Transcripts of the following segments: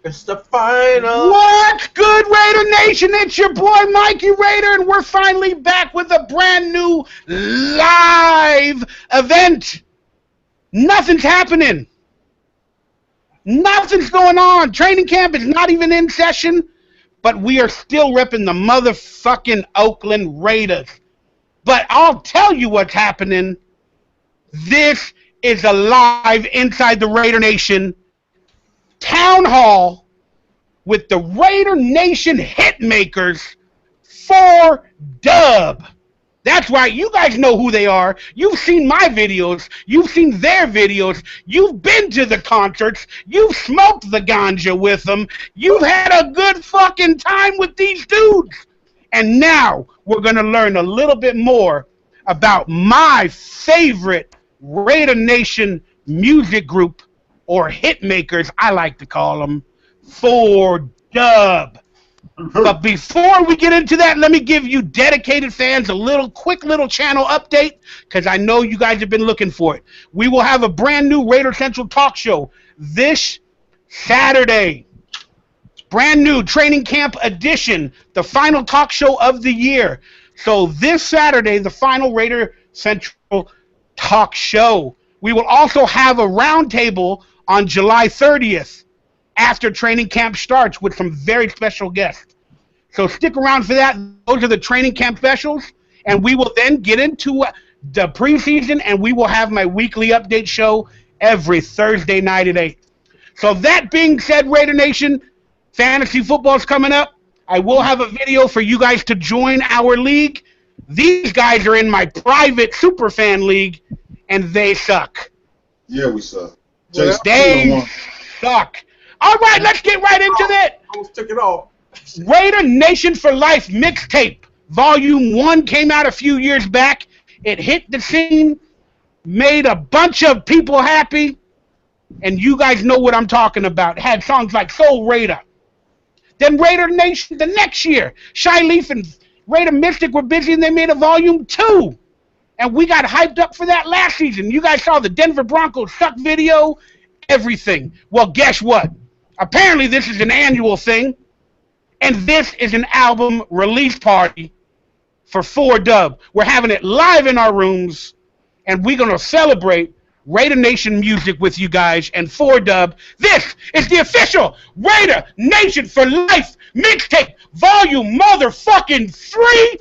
It's the final. What's good, Raider Nation? It's your boy Mikey Raider, and we're finally back with a brand new live event. Nothing's happening. Nothing's going on. Training camp is not even in session, but we are still repping the motherfucking Oakland Raiders. But I'll tell you what's happening. This is a live inside the Raider Nation Town Hall with the Raider Nation hitmakers for Dub. That's right. You guys know who they are. You've seen my videos. You've seen their videos. You've been to the concerts. You've smoked the ganja with them. You've had a good fucking time with these dudes. And now we're going to learn a little bit more about my favorite Raider Nation music group, or hitmakers, I like to call them, for Dub. But before we get into that, let me give you dedicated fans a quick little channel update, because I know you guys have been looking for it. We will have a brand new Raider Central talk show this Saturday. Brand new training camp edition, the final talk show of the year. So this Saturday, the final Raider Central talk show. We will also have a roundtable on July 30th after training camp starts with some very special guests. So stick around for that. Those are the training camp specials, and we will then get into the preseason, and we will have my weekly update show every Thursday night at 8. So that being said, Raider Nation, fantasy football is coming up. I will have a video for you guys to join our league. These guys are in my private superfan league, and they suck. Yeah, we suck. They suck. All right, let's get right into it. Almost took it all. Raider Nation for Life mixtape. Volume 1 came out a few years back. It hit the scene, made a bunch of people happy, and you guys know what I'm talking about. It had songs like Soul Raider. Then Raider Nation the next year. Shy Leaf and Raider Mystic were busy, and they made a Volume 2. And we got hyped up for that last season. You guys saw the Denver Broncos suck video, everything. Well, guess what? Apparently this is an annual thing, and this is an album release party for 4Dub. We're having it live in our rooms, and we're going to celebrate Raider Nation music with you guys and 4Dub. This is the official Raider Nation for Life mixtape, volume motherfucking 3,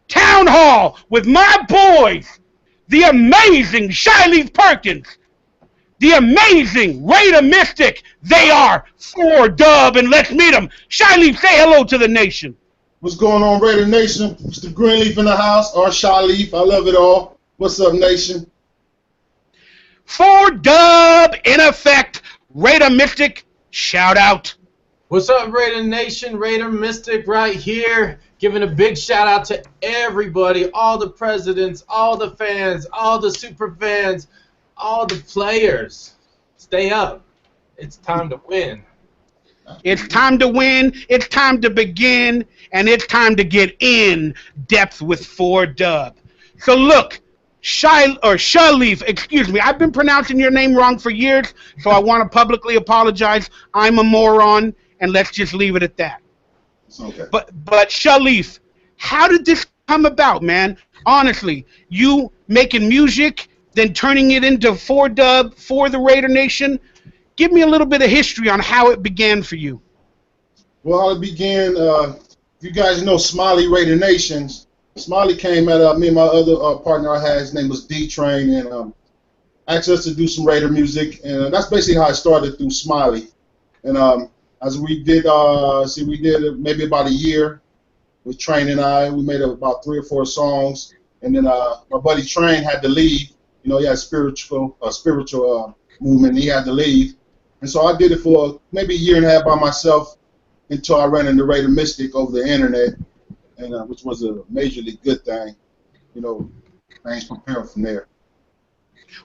Town Hall, with my boys, the amazing Shy Leaf Perkins, the amazing Raider Mystic. They are 4Dub, and let's meet them. Shy Leaf, say hello to the nation. What's going on, Raider Nation? Mr. Greenleaf in the house, or Shy Leaf. I love it all. What's up, Nation? 4Dub in effect. Raider Mystic, shout out. What's up, Raider Nation? Raider Mystic right here. Giving a big shout out to everybody, all the presidents, all the fans, all the super fans, all the players. Stay up. It's time to win. It's time to win. It's time to begin. And it's time to get in depth with 4Dub. So look, Shy Leaf, excuse me. I've been pronouncing your name wrong for years, so I want to publicly apologize. I'm a moron, and let's just leave it at that. Okay. But Shy Leaf, how did this come about, man? Honestly, you making music, then turning it into 4Dub for the Raider Nation. Give me a little bit of history on how it began for you. Well, it began, you guys know Smiley Raider Nations. Smiley came at me and my other partner I had. His name was D-Train, and asked us to do some Raider music. And that's basically how I started, through Smiley. And as we did, we did maybe about a year with Train and I. We made about 3 or 4 songs. And then my buddy Train had to leave. You know, he had spiritual movement, and he had to leave. And so I did it for maybe a year and a half by myself until I ran into Raider Mystic over the internet, and which was a majorly good thing. You know, things prepared from there.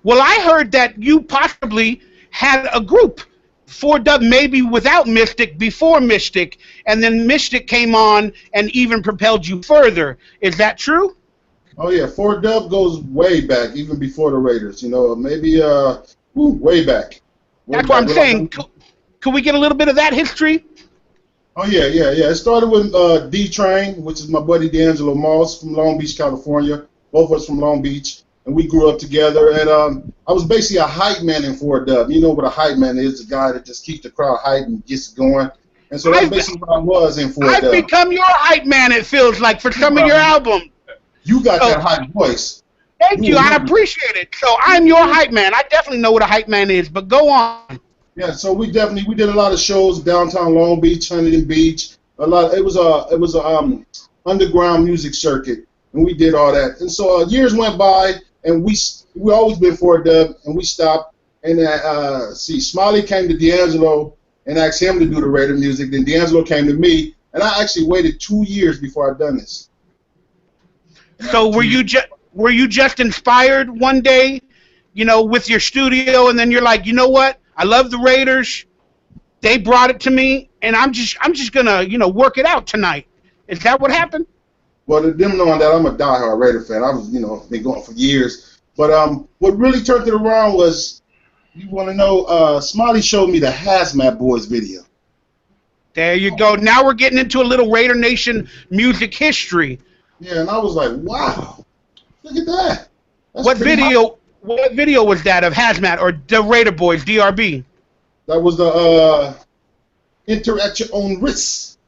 Well, I heard that you possibly had a group, 4Dub, maybe without Mystic, before Mystic, and then Mystic came on and even propelled you further. Is that true? Oh yeah, 4Dub goes way back, even before the Raiders. You know, maybe way back. That's what I'm saying. Could we get a little bit of that history? Oh yeah. It started with D-Train, which is my buddy D'Angelo Moss from Long Beach, California. Both of us from Long Beach, and we grew up together. And I was basically a hype man in 4Dub. You know what a hype man is? A guy that just keeps the crowd hyped and gets it going. And so that's basically what I was in 4Dub. I've become your hype man, it feels like, for some of your albums. You got that hype voice. Thank you. I appreciate it. So I'm your hype man. I definitely know what a hype man is, but go on. Yeah, so we did a lot of shows downtown Long Beach, Huntington Beach. It was a underground music circuit, and we did all that. And so years went by, and we always been 4Dub, and we stopped. And Smiley came to D'Angelo and asked him to do the Raider music. Then D'Angelo came to me, and I actually waited 2 years before I done this. So were you just inspired one day, you know, with your studio, and then you're like, you know what? I love the Raiders. They brought it to me, and I'm just gonna, you know, work it out tonight. Is that what happened? Well, them knowing that I'm a diehard Raider fan, I was, you know, been going for years. But what really turned it around was, you want to know, Smiley showed me the Hazmat Boys video. There you go. Now we're getting into a little Raider Nation music history. Yeah, and I was like, wow, look at that. What video was that of Hazmat or the Raider Boys, DRB? That was the Enter at Your Own Risk.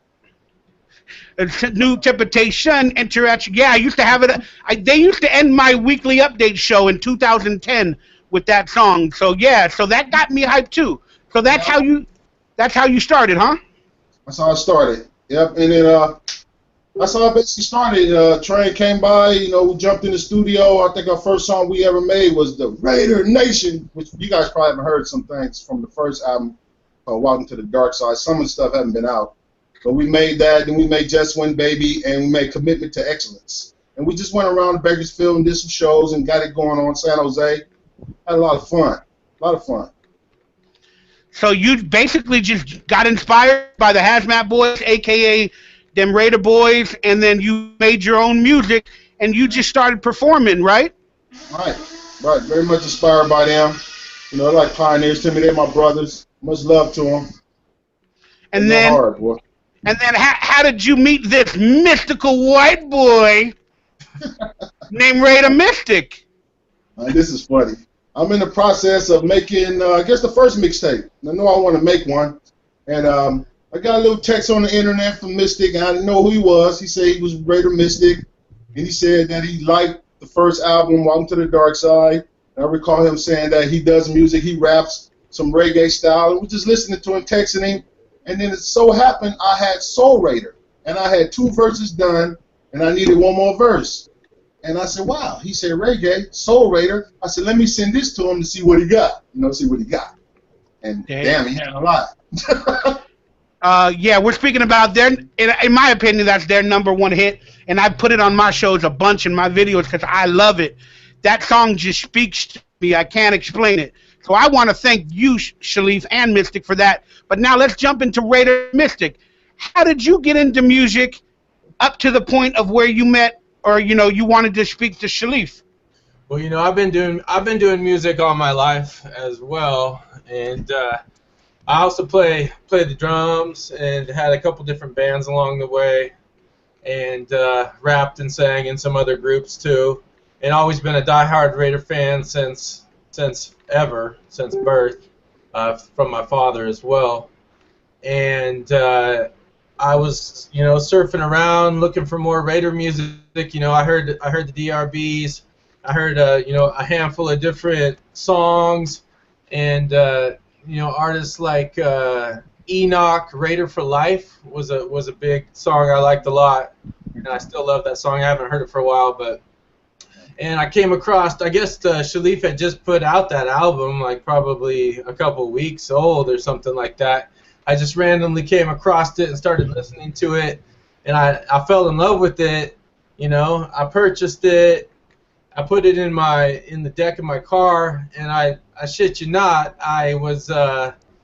New interpretation, enter at your, yeah, I used to have it. They used to end my weekly update show in 2010 with that song. So yeah, so that got me hyped too. So that's how you started, huh? That's how I started. Yep, and then that's how I basically started. Train came by, you know, we jumped in the studio. I think our first song we ever made was the Raider Nation, which you guys probably haven't heard some things from the first album, Welcome to the Dark Side. Some of the stuff haven't been out. But we made that, then we made Just Win Baby, and we made Commitment to Excellence. And we just went around Bakersfield and did some shows and got it going on in San Jose. Had a lot of fun. So you basically just got inspired by the Hazmat Boys, a.k.a. them Raider Boys, and then you made your own music, and you just started performing, right? Right. Very much inspired by them. You know, they're like pioneers to me. They're my brothers. Much love to them. And then, how did you meet this mystical white boy named Raider Mystic? This is funny. I'm in the process of making, I guess, the first mixtape. I know I want to make one. And I got a little text on the internet from Mystic, and I didn't know who he was. He said he was Raider Mystic, and he said that he liked the first album, Welcome to the Dark Side. And I recall him saying that he does music, he raps some reggae style, and we're just listening to him, texting him. And then it so happened I had Soul Raider, and I had 2 verses done, and I needed 1 more verse. And I said, wow. He said, reggae, Soul Raider. I said, let me send this to him to see what he got. You know, see what he got. And damn, he had a lot. Yeah, we're speaking about their, in my opinion, that's their #1 hit. And I put it on my shows a bunch in my videos because I love it. That song just speaks to me. I can't explain it. So I want to thank you, Shalif and Mystic, for that. But now let's jump into Raider Mystic. How did you get into music up to the point of where you met, or you know, you wanted to speak to Shalif? Well, you know, I've been doing music all my life as well, and I also play the drums and had a couple different bands along the way, and rapped and sang in some other groups too, and always been a diehard Raider fan since birth, from my father as well. And I was, you know, surfing around looking for more Raider music. You know, I heard the DRBs. I heard you know, a handful of different songs, and you know, artists like Enoch, Raider for Life was a big song I liked a lot, and I still love that song. I haven't heard it for a while, and I came across, I guess Shalif had just put out that album, like probably a couple weeks old or something like that. I just randomly came across it and started listening to it, and I fell in love with it. You know, I purchased it, I put it in the deck of my car, and I shit you not, I was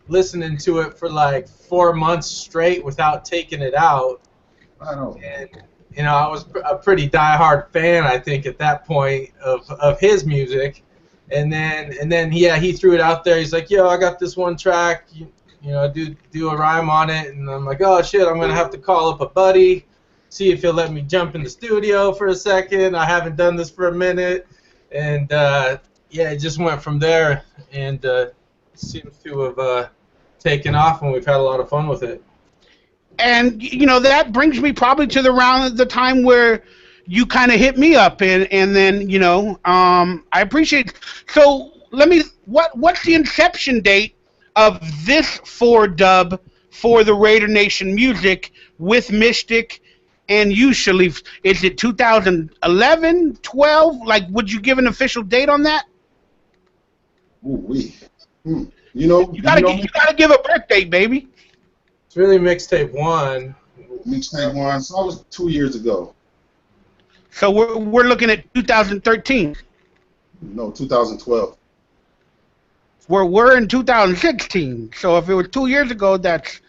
listening to it for like 4 months straight without taking it out. I know. And you know, I was a pretty diehard fan, I think, at that point of his music. And then yeah, he threw it out there. He's like, yo, I got this one track. You know, do a rhyme on it, and I'm like, oh shit, I'm gonna have to call up a buddy, see if he'll let me jump in the studio for a second. I haven't done this for a minute, and yeah, it just went from there, and seems to have taken off, and we've had a lot of fun with it. And you know that brings me probably to the time where you kind of hit me up, and then you know I appreciate. So what's the inception date of this 4-dub for the Raider Nation music with Mystic and you, Shalif? Is it 2011, 12? Like, would you give an official date on that? Ooh-wee. You know, you gotta give a birth date, baby. It's really mixtape 1. Mixtape 1. So that was 2 years ago. So we're looking at 2013. No, 2012. We're in 2016. So if it was 2 years ago, that's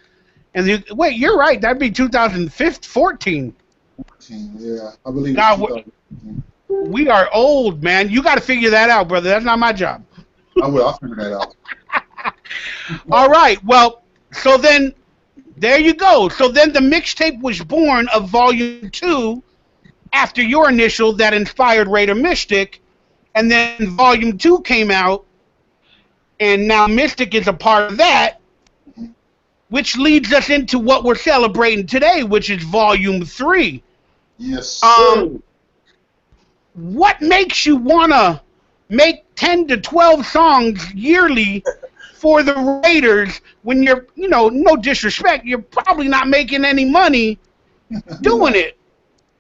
wait, you're right. That'd be 2014. 14, yeah, I believe. God, we are old, man. You got to figure that out, brother. That's not my job. I will. I'll figure that out. All right. Well, so then there you go. So then the mixtape was born of Volume 2 after your initial that inspired Raider Mystic, and then Volume 2 came out, and now Mystic is a part of that, which leads us into what we're celebrating today, which is Volume 3. Yes, sir. What makes you want to make 10 to 12 songs yearly for the Raiders when you're, you know, no disrespect, you're probably not making any money doing it,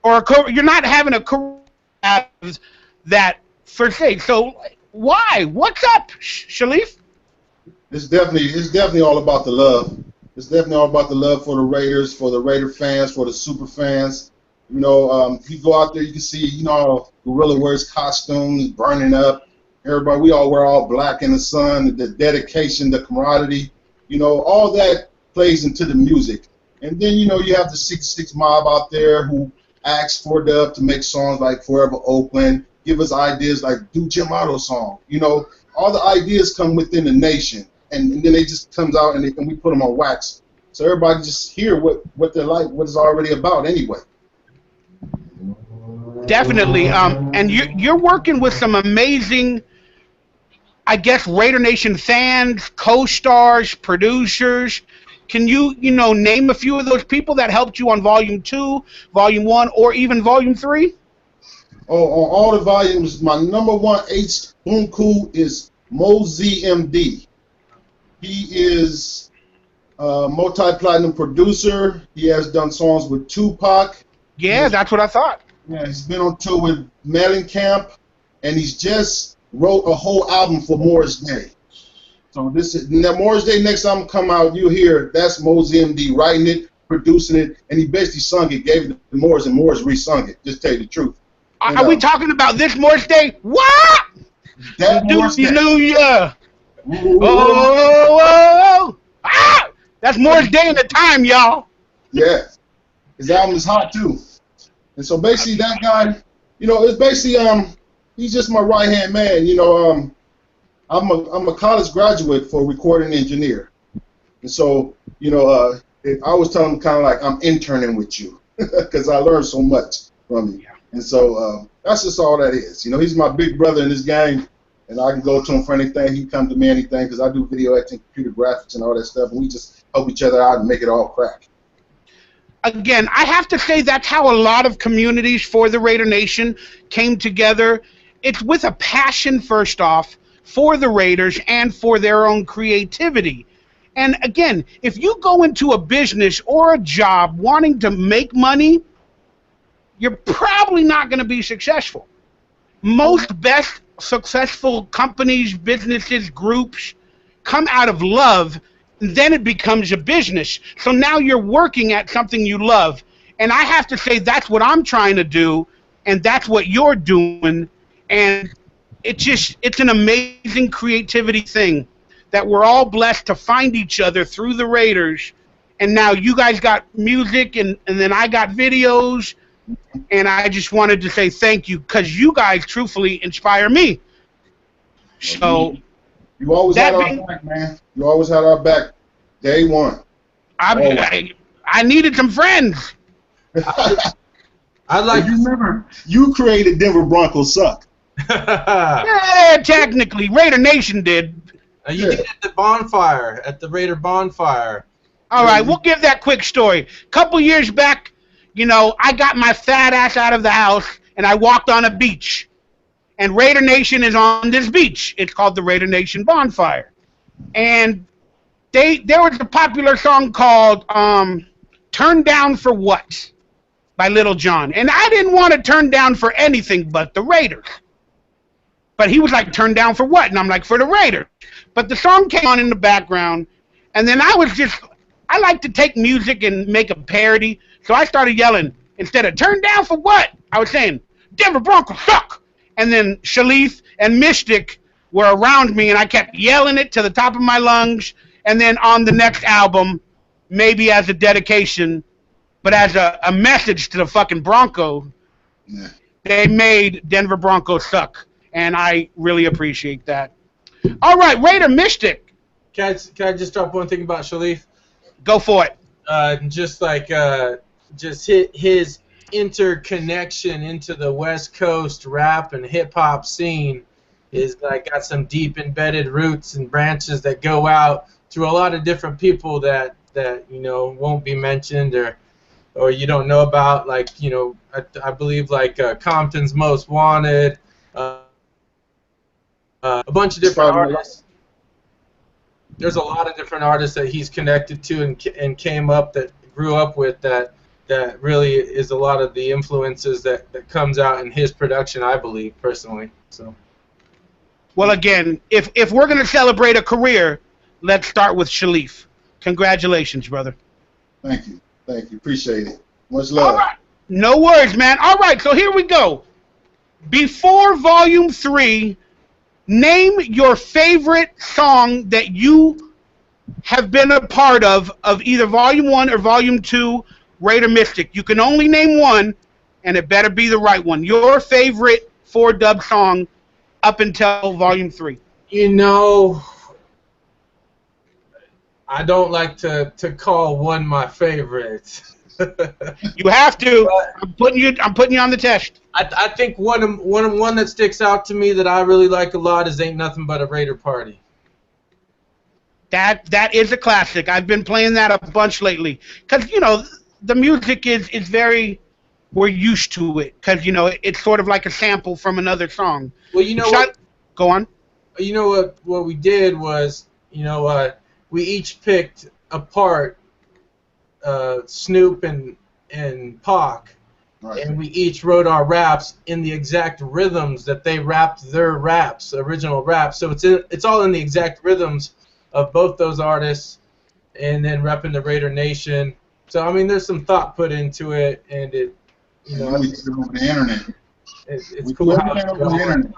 or you're not having a career out of that per se. So why? What's up, Shalif? It's definitely all about the love. It's definitely all about the love for the Raiders, for the Raider fans, for the super fans. You know, if you go out there, you can see, you know, Gorilla wears costumes, burning up. Everybody, we all wear all black in the sun. The dedication, the camaraderie, you know, all that plays into the music. And then, you know, you have the 6'6" mob out there who asks for Dub to make songs like Forever Oakland, give us ideas like do Jim Otto song. You know, all the ideas come within the nation, and then they just comes out and we put them on wax. So everybody just hear what they're like, what it's already about anyway. Definitely. And you're working with some amazing, I guess, Raider Nation fans, co-stars, producers. Can you name a few of those people that helped you on Volume 2, Volume 1, or even Volume 3? Oh, on all the volumes, my number one H Boomku is Mo ZMD. He is a multi-platinum producer. He has done songs with Tupac. Yeah, that's what I thought. Yeah, he's been on tour with Mellencamp, and he's just wrote a whole album for Morris Day. So this is Morris Day. Next time come out, you hear that's Mo ZMD writing it, producing it, and he basically sung it, gave it to Morris, and Morris re-sung it. Just tell you the truth. Are we talking about this Morris Day? What? That Morris Day. Hallelujah. Oh, ah! That's Morris Day in the time, y'all. Yeah. His album is hot, too. And so basically that guy, you know, it's basically, he's just my right-hand man. You know, I'm a college graduate for recording engineer. And so, you know, I always tell him kind of like I'm interning with you because I learned so much from you. And so that's just all that is. You know, he's my big brother in this game, and I can go to him for anything. He can come to me anything because I do video editing, computer graphics, and all that stuff, and we just help each other out and make it all crack. Again, I have to say that's how a lot of communities for the Raider Nation came together. It's with a passion, first off, for the Raiders and for their own creativity. And again, if you go into a business or a job wanting to make money, you're probably not going to be successful. Most best successful companies, businesses, groups come out of love, and then it becomes a business. So now you're working at something you love. And I have to say that's what I'm trying to do, and that's what you're doing. And it's an amazing creativity thing that we're all blessed to find each other through the Raiders. And now you guys got music, and then I got videos. And I just wanted to say thank you because you guys truthfully inspire me. So you always had our back, man. You always had our back. Day one. I needed some friends. I like. You remember, you created Denver Broncos suck. Yeah, technically, Raider Nation did. You did at the bonfire, at the Raider bonfire. All right, we'll give that quick story. A couple years back, you know, I got my fat ass out of the house and I walked on a beach. And Raider Nation is on this beach. It's called the Raider Nation Bonfire. And there was a popular song called Turn Down for What by Little John. And I didn't want to turn down for anything but the Raiders. But he was like, turn down for what? And I'm like, for the Raiders. But the song came on in the background. And then I like to take music and make a parody. So I started yelling, instead of turn down for what? I was saying, Denver Broncos suck. And then Shalif and Mystic were around me, and I kept yelling it to the top of my lungs. And then on the next album, maybe as a dedication, but as a message to the fucking Broncos, they made Denver Broncos suck. And I really appreciate that. All right, Raider Mystic. Can I just drop one thing about Shalif? Go for it. Just hit his interconnection into the West Coast rap and hip hop scene is like got some deep embedded roots and branches that go out to a lot of different people that you know won't be mentioned or you don't know about, like, you know, I believe like Compton's Most Wanted, a bunch of different artists. There's a lot of different artists that he's connected to and came up that grew up with that really is a lot of the influences that comes out in his production, I believe, personally. So. Well, again, if we're going to celebrate a career, let's start with Shalif. Congratulations, brother. Thank you. Appreciate it. Much love. All right. No worries, man. All right, so here we go. Before Volume 3, name your favorite song that you have been a part of either Volume 1 or Volume 2, Raider Mystic. You can only name one, and it better be the right one. Your favorite 4-dub song up until Volume 3. You know, I don't like to call one my favorite. You have to. I'm putting you on the test. I think one that sticks out to me that I really like a lot is Ain't Nothing But a Raider Party. That is a classic. I've been playing that a bunch lately. Because, you know, the music is very, we're used to it. Because, you know, it's sort of like a sample from another song. Well, you know what? Go on. You know what we did was, you know, we each picked apart Snoop and Pac. Right. And we each wrote our raps in the exact rhythms that they rapped their raps, original raps. So it's all in the exact rhythms of both those artists, and then repping the Raider Nation. So I mean, there's some thought put into it, and it, you know, we did it over the internet. It's cool how it's going.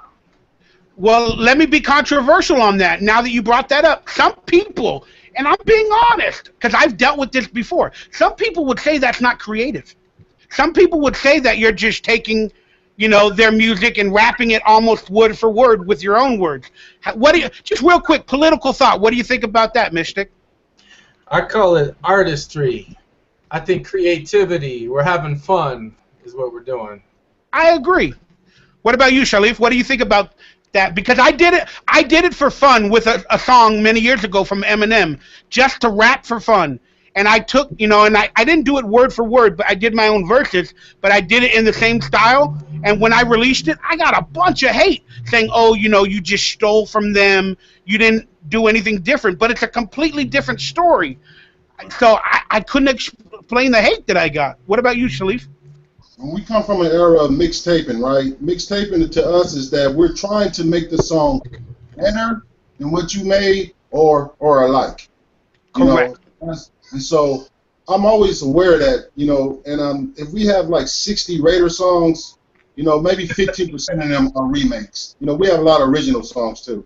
Well, let me be controversial on that. Now that you brought that up, some people, and I'm being honest, because I've dealt with this before. Some people would say that's not creative. Some people would say that you're just taking, you know, their music and rapping it almost word for word with your own words. What do you? Just real quick, political thought. What do you think about that, Mystic? I call it artistry. I think creativity. We're having fun is what we're doing. I agree. What about you, Shalif? What do you think about that? Because I did it for fun with a song many years ago from Eminem, just to rap for fun. And I took, you know, and I didn't do it word for word, but I did my own verses, but I did it in the same style. And when I released it, I got a bunch of hate saying, oh, you know, you just stole from them. You didn't do anything different. But it's a completely different story. So I couldn't explain the hate that I got. What about you, Shalif? When we come from an era of mixtaping, right? Mixtaping to us is that we're trying to make the song better than what you made or alike. Correct. Know? And so I'm always aware of that, you know, and if we have like 60 Raider songs, you know, maybe 15% of them are remakes. You know, we have a lot of original songs too.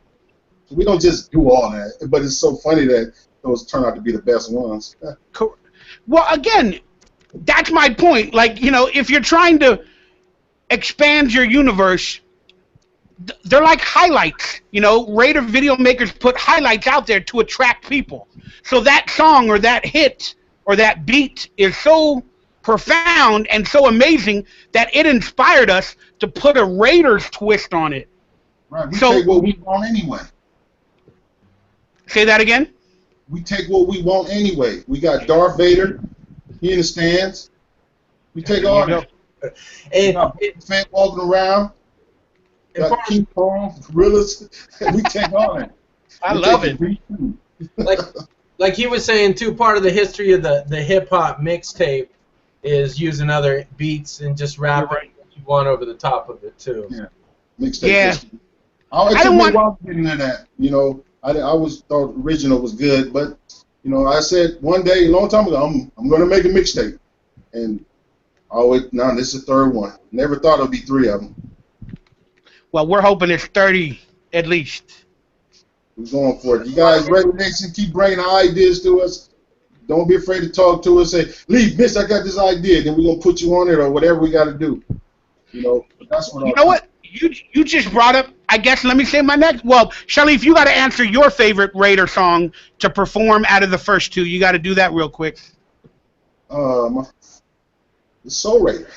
So we don't just do all that, but it's so funny that those turn out to be the best ones. Well, again, that's my point. Like, you know, if you're trying to expand your universe, they're like highlights. You know, Raider video makers put highlights out there to attract people. So that song or that hit or that beat is so profound and so amazing that it inspired us to put a Raiders twist on it. Right. We take what we want anyway. Say that again? We take what we want anyway. We got Darth Vader. He in the stands. We take all that. And fan walking around. Got King Kong, gorillas. We take all that. I love it. Like he was saying too, part of the history of the hip hop mixtape is using other beats and just rapping what you want over the top of it too. Yeah. Mixtape. Yeah. I took me a while getting into that. You know, I always thought original was good, but you know, I said one day, a long time ago, I'm gonna make a mixtape, and now this is the third one. Never thought it'd be 3 of them. Well, we're hoping it's 30 at least. We're going for it. You guys, RaiderNation, keep bringing ideas to us. Don't be afraid to talk to us. Say, Lee, miss, I got this idea. Then we're gonna put you on it or whatever we got to do. You know, but that's what. You know what? You just brought up, I guess, let me say my next. Well, Sharleaf, you got to answer your favorite Raider song to perform out of the first 2. You got to do that real quick. The Soul Raider.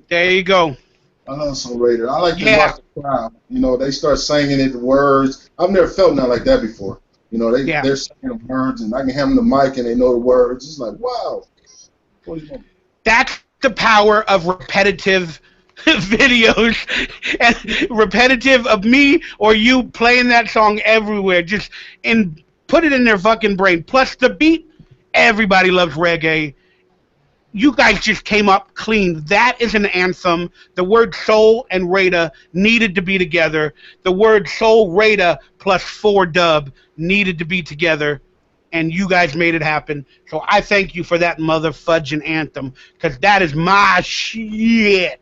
There you go. I love Soul Raider. I like to watch the crowd. You know, they start singing it, the words. I've never felt nothing like that before. You know, they're singing the words, and I can hand them the mic, and they know the words. It's like, wow. That's the power of repetitive videos and repetitive of me or you playing that song everywhere. Just put it in their fucking brain. Plus the beat, everybody loves reggae. You guys just came up clean. That is an anthem. The word soul and Raider needed to be together. The word soul Raider plus 4-dub needed to be together, and you guys made it happen. So I thank you for that mother fudging anthem, because that is my shit.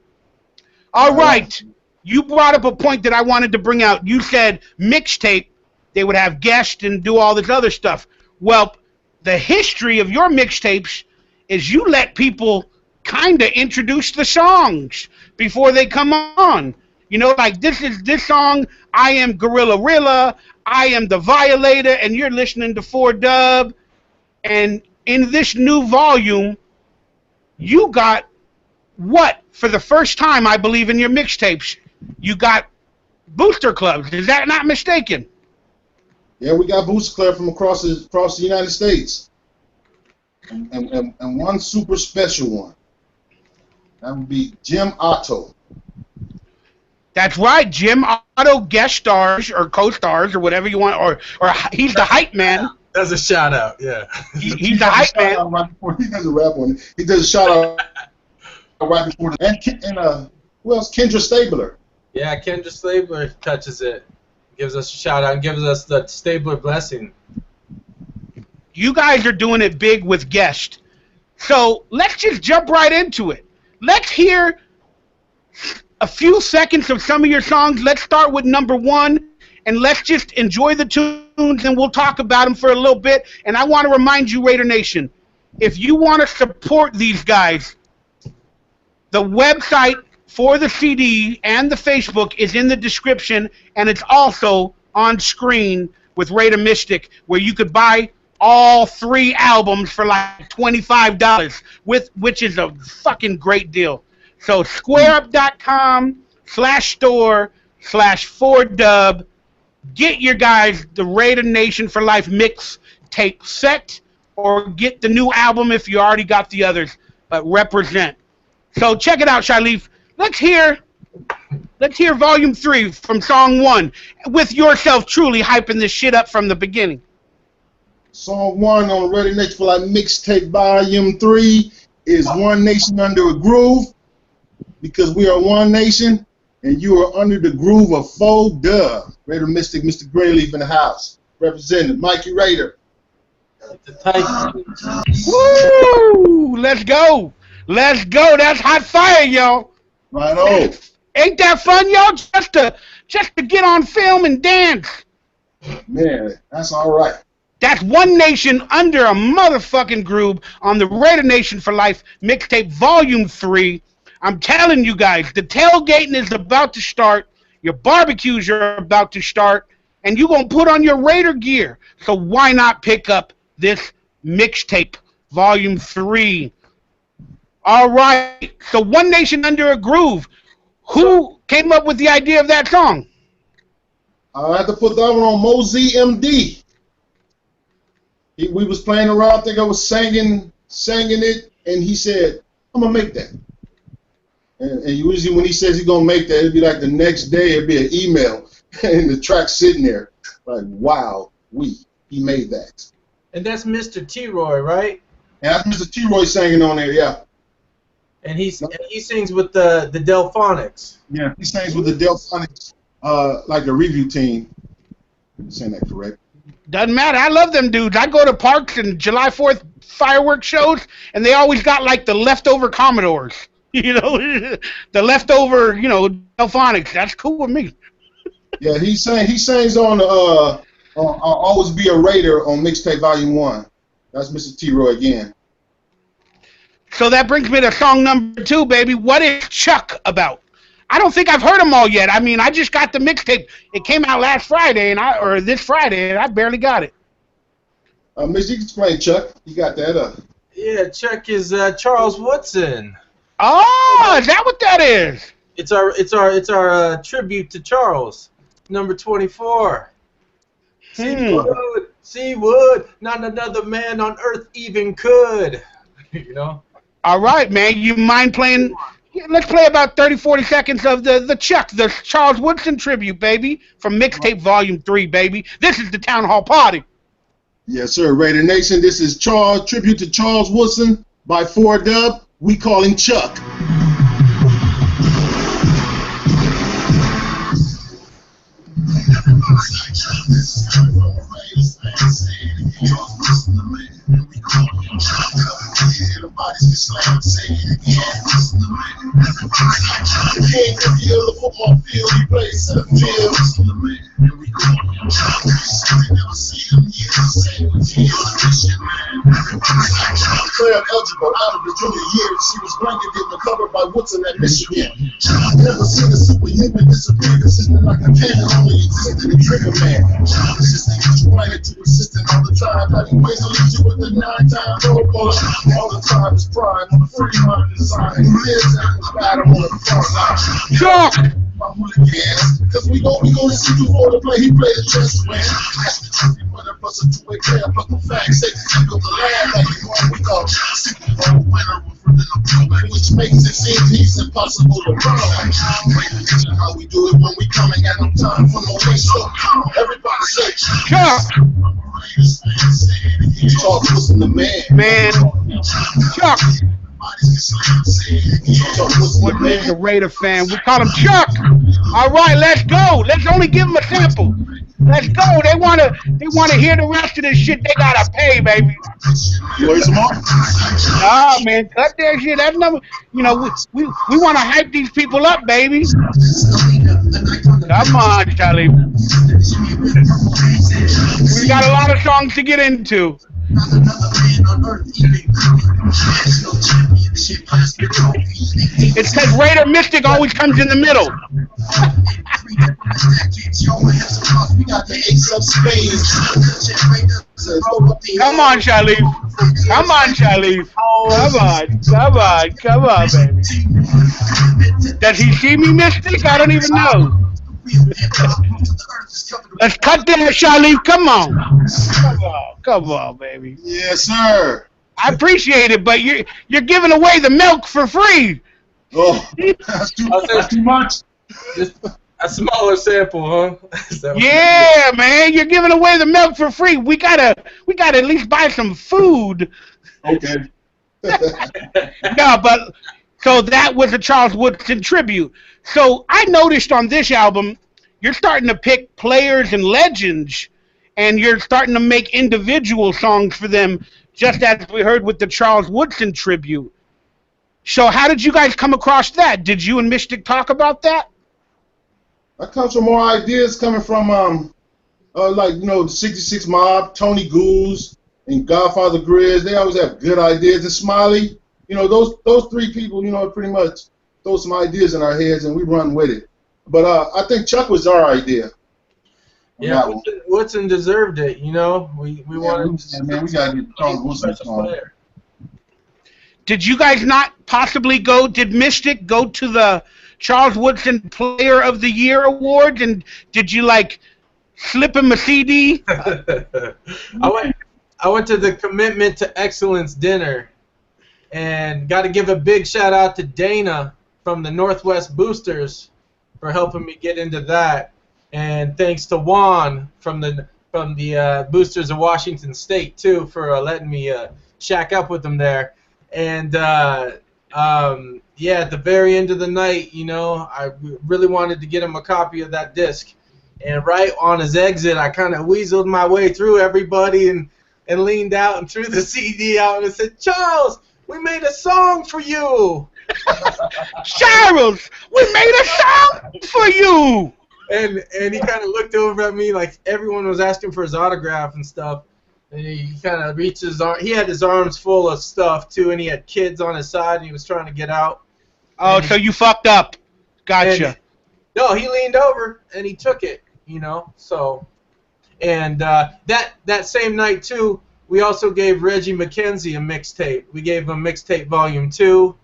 All right, you brought up a point that I wanted to bring out. You said mixtape, they would have guests and do all this other stuff. Well, the history of your mixtapes is you let people kind of introduce the songs before they come on. You know, like this song, I am Gorilla Rilla, I am the Violator, and you're listening to 4-dub. And in this new volume, you got what? For the first time, I believe, in your mixtapes, you got booster clubs. Is that not mistaken? Yeah, we got booster club from across the United States, and one super special one. That would be Jim Otto. That's right, Jim Otto guest stars or co-stars or whatever you want, or he's the hype man. That's a shout out, yeah. He's the hype man. Right before he does a rap on it. He does a shout out right before and who else? Kendra Stabler. Yeah, Kendra Stabler touches it, gives us a shout out, and gives us the Stabler blessing. You guys are doing it big with guests, so let's just jump right into it. Let's hear a few seconds of some of your songs. Let's start with number 1, and let's just enjoy the tunes, and we'll talk about them for a little bit. And I want to remind you, Raider Nation, if you want to support these guys, the website for the CD and the Facebook is in the description, and it's also on screen with Raider Mystic, where you could buy all 3 albums for like $25, which is a fucking great deal. So squareup.com/store/4dub. Get your guys the Raider Nation for Life mixtape set, or get the new album if you already got the others. But represent. So check it out, Sharleaf. Let's hear Volume 3 from Song 1, with yourself truly hyping this shit up from the beginning. Song 1 on Raider Nation for Life mixtape Volume 3 is One Nation Under a Groove, because we are one nation, and you are under the groove of 4-dub. Raider Mystic, Mr. Grayleaf in the house. Represented, Mikey Raider. Woo! Let's go. Let's go. That's hot fire, y'all. Right on. Ain't that fun, y'all? Just to get on film and dance. Man, that's all right. That's One Nation Under a Motherfucking Groove on the Raider Nation for Life mixtape Volume 3. I'm telling you guys, the tailgating is about to start. your barbecues are about to start, and you're going to put on your Raider gear. So why not pick up this mixtape, Volume 3? All right. So One Nation Under a Groove. Who came up with the idea of that song? I had to put that one on Mosey MD. We was playing around. I think I was singing it, and he said, "I'm gonna make that." And usually when he says he's gonna make that, it'd be like the next day. It'd be an email, and the track's sitting there. Like, wow, he made that. And that's Mr. T-Roy, right? And that's Mr. T-Roy singing on there, yeah. And he sings with the Delphonics. Yeah, he sings with the Delphonics, like a review team. I'm saying that correct? Doesn't matter. I love them dudes. I go to parks and July 4th fireworks shows, and they always got like the leftover Commodores. You know, the leftover, Delphonics. That's cool with me. Yeah, he sings on I'll Always Be a Raider on Mixtape Volume 1. That's Mr. T-Roy again. So that brings me to song number 2, baby. What is Chuck about? I don't think I've heard them all yet. I mean, I just got the mixtape. It came out last Friday, or this Friday, and I barely got it. Miss, you can explain Chuck. You got that? Yeah, Chuck is Charles Woodson. Oh, is that what that is? It's our tribute to Charles, number 24. See wood, not another man on earth even could. All right, man. You mind playing? Let's play about 30, 40 seconds of the Chuck, the Charles Woodson tribute, baby, from Mixtape Volume 3, baby. This is the Town Hall Party. Yes, sir. Raider Nation, this is tribute to Charles Woodson by 4Dub. We call him Chuck. Everybody's just slam saying it again. The king of the hill, the football field, he plays center field. And we call him Chuck. They never see him yet. Say what he is, Christian man. Player eligible out of the junior year. She was blanketed and covered by Woodson at Michigan. Never seen a superhuman disappear. Consistent like a cannon, only existed in Trigger Man. It's just a huge planet too persistent all the time. Like he ways to leave you with the 9-time road bullet. All the time is prime on the free mind design. He lives at the battle on the front line. Chuck! Cause we go to see you for the play. He played the chess to win. That's the truth. But it was a two-way player, but the facts say equal the land like you want. We call Super Bowl winner within the program, which makes it seem he's impossible to run. How we do it when we come and got no time for no waste. So everybody say Chuck! Charles Woodson the man. Man. Chuck! Woodman's a Raider fan. We call him Chuck. All right, let's go. Let's only give him a sample. Let's go. They wanna hear the rest of this shit. They gotta pay, baby. You want some more? Nah, man, cut that shit. That's number. We wanna hype these people up, baby. Come on, Charlie. We got a lot of songs to get into. It's because Raider Mystic always comes in the middle. Come on, Charlie. Come on, Charlie. Come on, baby. Does he see me, Mystic? I don't even know. Let's cut that, Charlie. Come on. Come on, baby. Yes, sir. I appreciate it, but you're giving away the milk for free. Oh, that's too much. Just a smaller sample, huh? Yeah, man, you're giving away the milk for free. We gotta at least buy some food. Okay. No, but so that was a Charles Woodson tribute. So I noticed on this album, you're starting to pick players and legends, and you're starting to make individual songs for them, just as we heard with the Charles Woodson tribute. So how did you guys come across that? Did you and Mystic talk about that? That comes from more ideas coming from the 66 Mob, Tony Goose, and Godfather Grizz. They always have good ideas. And Smiley, those three people, pretty much throw some ideas in our heads and we run with it. But I think Chuck was our idea. Yeah, Woodson deserved it. You know, we wanted. Man, we got to get Charles Woodson song. Did you guys not possibly go? Did Mystic go to the Charles Woodson Player of the Year Awards? And did you like slip him a CD? I went to the Commitment to Excellence dinner, and got to give a big shout out to Dana from the Northwest Boosters for helping me get into that, and thanks to Juan from the Boosters of Washington State too for letting me shack up with them there. And yeah, at the very end of the night, you know, I really wanted to get him a copy of that disc. And right on his exit, I kind of weaseled my way through everybody and leaned out and threw the CD out and said, "Charles, we made a song for you." Charles, we made a song for you. And he kind of looked over at me like everyone was asking for his autograph and stuff. And he kind of reached his arm. He had his arms full of stuff, too, and he had kids on his side, and he was trying to get out. Oh, so you fucked up. Gotcha. No, he leaned over, and he took it, you know. So, and that same night, too, we also gave Reggie McKenzie a mixtape. We gave him Mixtape Volume 2.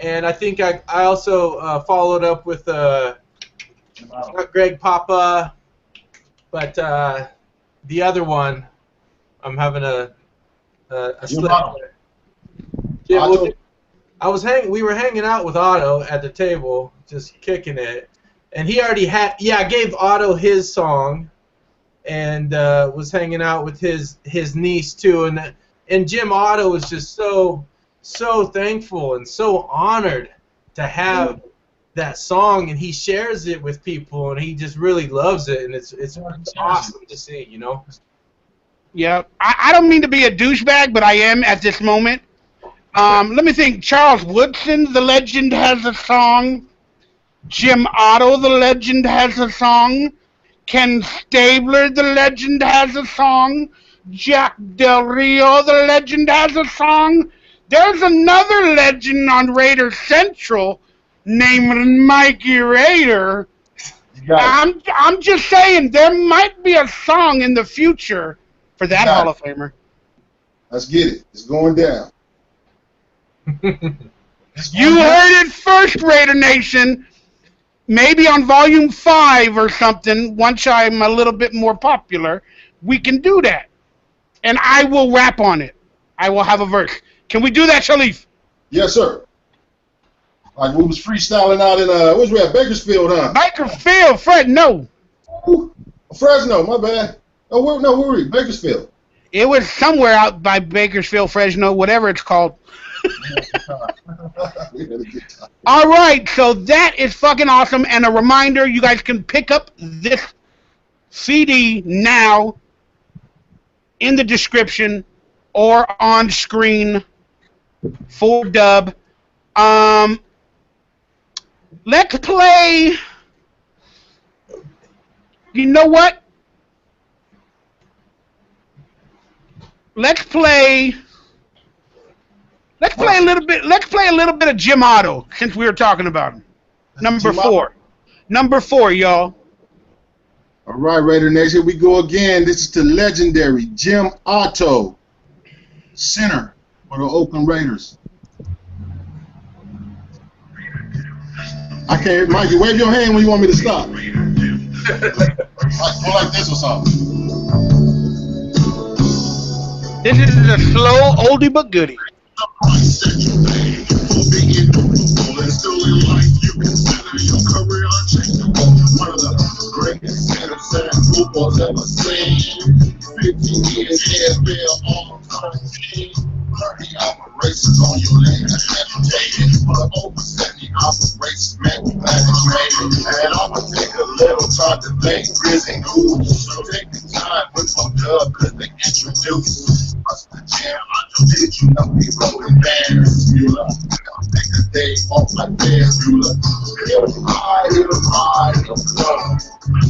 And I think I also followed up with not Greg Papa, but the other one. I'm having a slip. Yeah, we were hanging out with Otto at the table, just kicking it, and he already had. Yeah, I gave Otto his song, and was hanging out with his niece too, and Jim Otto was just so thankful and so honored to have that song, and he shares it with people, and he just really loves it, and it's awesome to see, you know. Yeah, I don't mean to be a douchebag, but I am at this moment. Let me think. Charles Woodson, the legend, has a song. Jim Otto, the legend, has a song. Ken Stabler, the legend, has a song. Jack Del Rio, the legend, has a song. There's another legend on Raider Central named Mikey Raider. I'm just saying there might be a song in the future for that Hall of Famer. Let's get it. It's going down. You heard it first, Raider Nation. Maybe on Volume 5 or something, once I'm a little bit more popular, we can do that. And I will rap on it. I will have a verse. Can we do that, Shalif? Yes, sir. Like we was freestyling out in, where's we at? Bakersfield, huh? Bakersfield, Fred, no. Ooh, Fresno, my bad. Oh, where were we? Bakersfield. It was somewhere out by Bakersfield, Fresno, whatever it's called. All right, so that is fucking awesome. And a reminder, you guys can pick up this CD now in the description or on screen for dub. Let's play. You know what? Let's play a little bit. Let's play a little bit of Jim Otto since we were talking about him. Number 4. Number 4, y'all. All right, Raider Nation, here we go again. This is the legendary Jim Otto, center for the Oakland Raiders. I can't, Mikey, wave your hand when you want me to stop. Go like this or something. This is a slow oldie but goodie. One of the greatest centers that football's ever seen. 15 years NFL all-time team. 30 operations on your land, amputated. But over 70 operations manufactured. And I'ma take a little time to thank Grizzly News. So take the time with some dub, cause they introduced us to Jam. Did you know he wrote in Ferris Bueller? Take a day off like Ferris Bueller. Hit him high, hit him high, hit him low.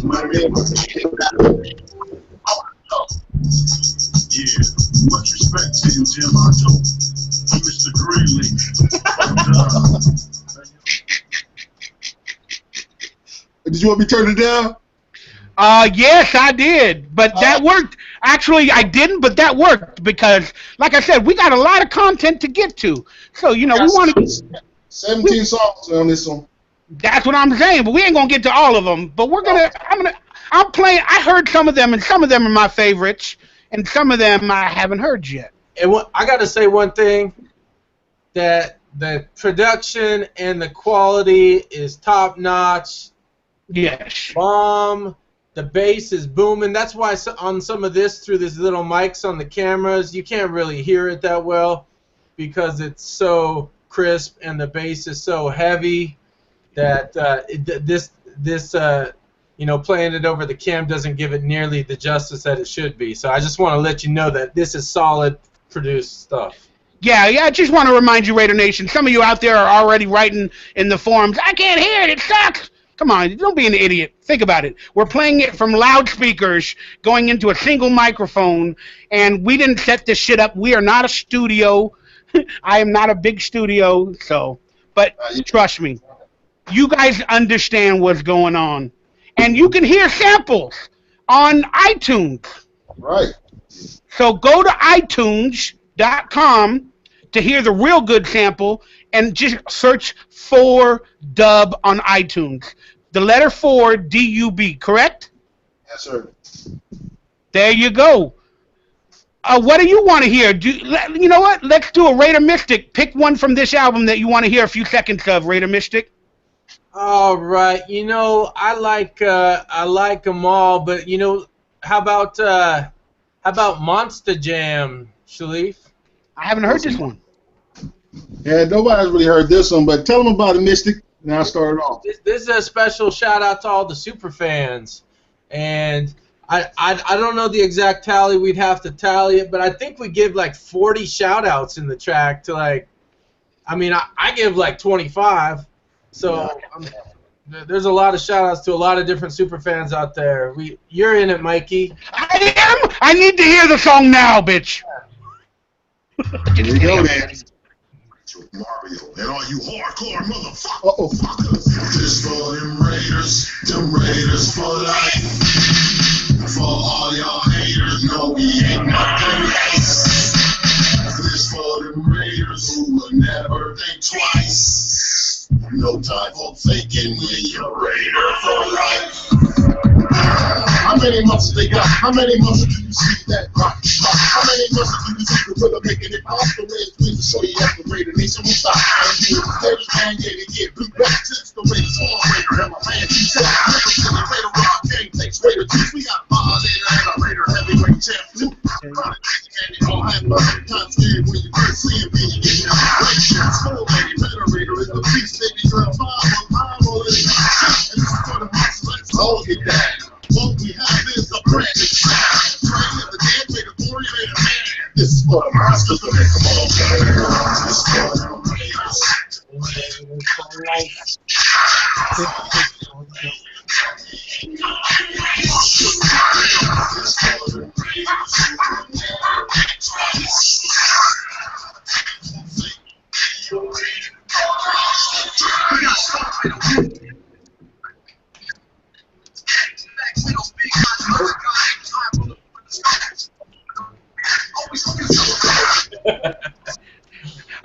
My man was getting that. Yeah, much respect to you, Jim Otto. To Mr. Greenlee. Did you want me to turn it down? Yes, I did, but that worked. Actually, I didn't, but that worked because, like I said, we got a lot of content to get to. So, you know, we want to... 17 songs on this one. That's what I'm saying, but we ain't going to get to all of them. But we're going to... I'm playing... I heard some of them, and some of them are my favorites, and some of them I haven't heard yet. And I got to say one thing, that the production and the quality is top-notch. Yes. Bomb. The bass is booming. That's why on some of this, through these little mics on the cameras, you can't really hear it that well because it's so crisp and the bass is so heavy that you know, playing it over the cam doesn't give it nearly the justice that it should be. So I just want to let you know that this is solid produced stuff. Yeah, I just want to remind you, Raider Nation, some of you out there are already writing in the forums, I can't hear it, it sucks. Come on, don't be an idiot. Think about it. We're playing it from loudspeakers going into a single microphone, and we didn't set this shit up. We are not a studio. I am not a big studio, so. But trust me, you guys understand what's going on. And you can hear samples on iTunes. Right. So go to iTunes.com to hear the real good sample, and just search 4Dub on iTunes. The letter 4, D-U-B, correct? Yes, sir. There you go. What do you want to hear? You know what? Let's do a Raider Mystic. Pick one from this album that you want to hear a few seconds of, Raider Mystic. All right. You know, I like them all, but you know, how about Monster Jam, Shalif? I haven't heard this one. Yeah, nobody's really heard this one, but tell them about it, Mystic, and I'll start it off. This is a special shout out to all the super fans, and I don't know the exact tally. We'd have to tally it, but I think we give like 40 shout outs in the track to like, I mean, I give like 25, so there's a lot of shout outs to a lot of different super fans out there. You're in it, Mikey. I am. I need to hear the song now, bitch. Here we go, man. Mario and all you hardcore motherfuckers. This for them Raiders for life. For all y'all haters, no, we ain't nothing nice. This for them Raiders who will never think twice. No time for faking when you're Raider for life. How many months they got? How many months do you see that rock? How many months do you see the brother making it off the way? Please show you at the Raider Nation will stop. And you steady man, yeah, to get blue back since the Raiders all Raider. And my man, he said, never see the Raider rock game takes Raider 2. We got my Raider and a Raider heavyweight champ too. And you don't have no time scared when you first see him, then you get down. School lady, Raider is the beast, baby girl, five on it. And this is for the months, let's all get down. What we have is a brand new sound. Train of the dead, Raider, glory, Raider, man. This is for the monsters to make them all better. This is for the Raiders.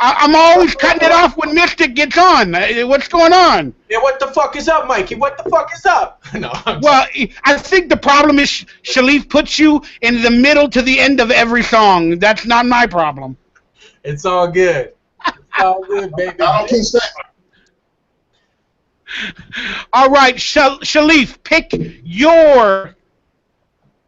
I'm always cutting it off when Mystic gets on. What's going on? Yeah, what the fuck is up, Mikey? What the fuck is up? No. Well, I think the problem is Shalif puts you in the middle to the end of every song. That's not my problem. It's all good. It's all good, baby. I don't say. All right, Shalif, pick your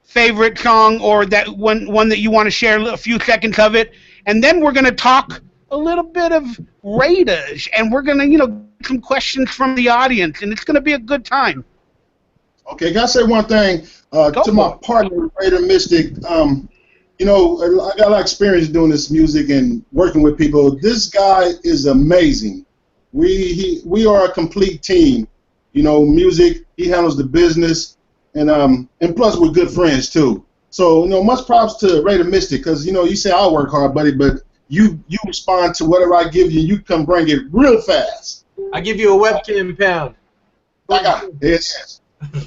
favorite song or that one that you want to share a few seconds of it, and then we're going to talk a little bit of Raiders, and we're going to, get some questions from the audience, and it's going to be a good time. Okay, gotta say one thing to my partner, Raider Mystic. I got a lot of experience doing this music and working with people. This guy is amazing. We are a complete team. Music. He handles the business, and plus we're good friends too. So much props to Raider Mystic because you say I work hard, buddy, but you respond to whatever I give you. You come bring it real fast. I give you a webcam pound. I got it. Yes. Okay.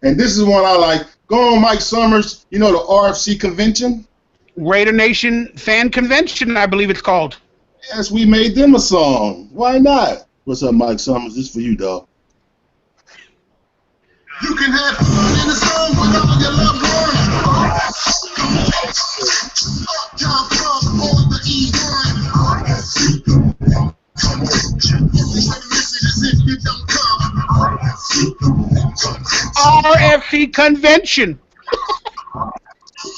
And this is one I like. Go on, Mike Summers. You know the RFC convention? Raider Nation Fan Convention, I believe it's called. Yes, we made them a song. Why not? What's up, Mike Summers? This is for you, dog. You can have fun in the sun with all your loved ones. Uptown Club on the E1. RFC Convention.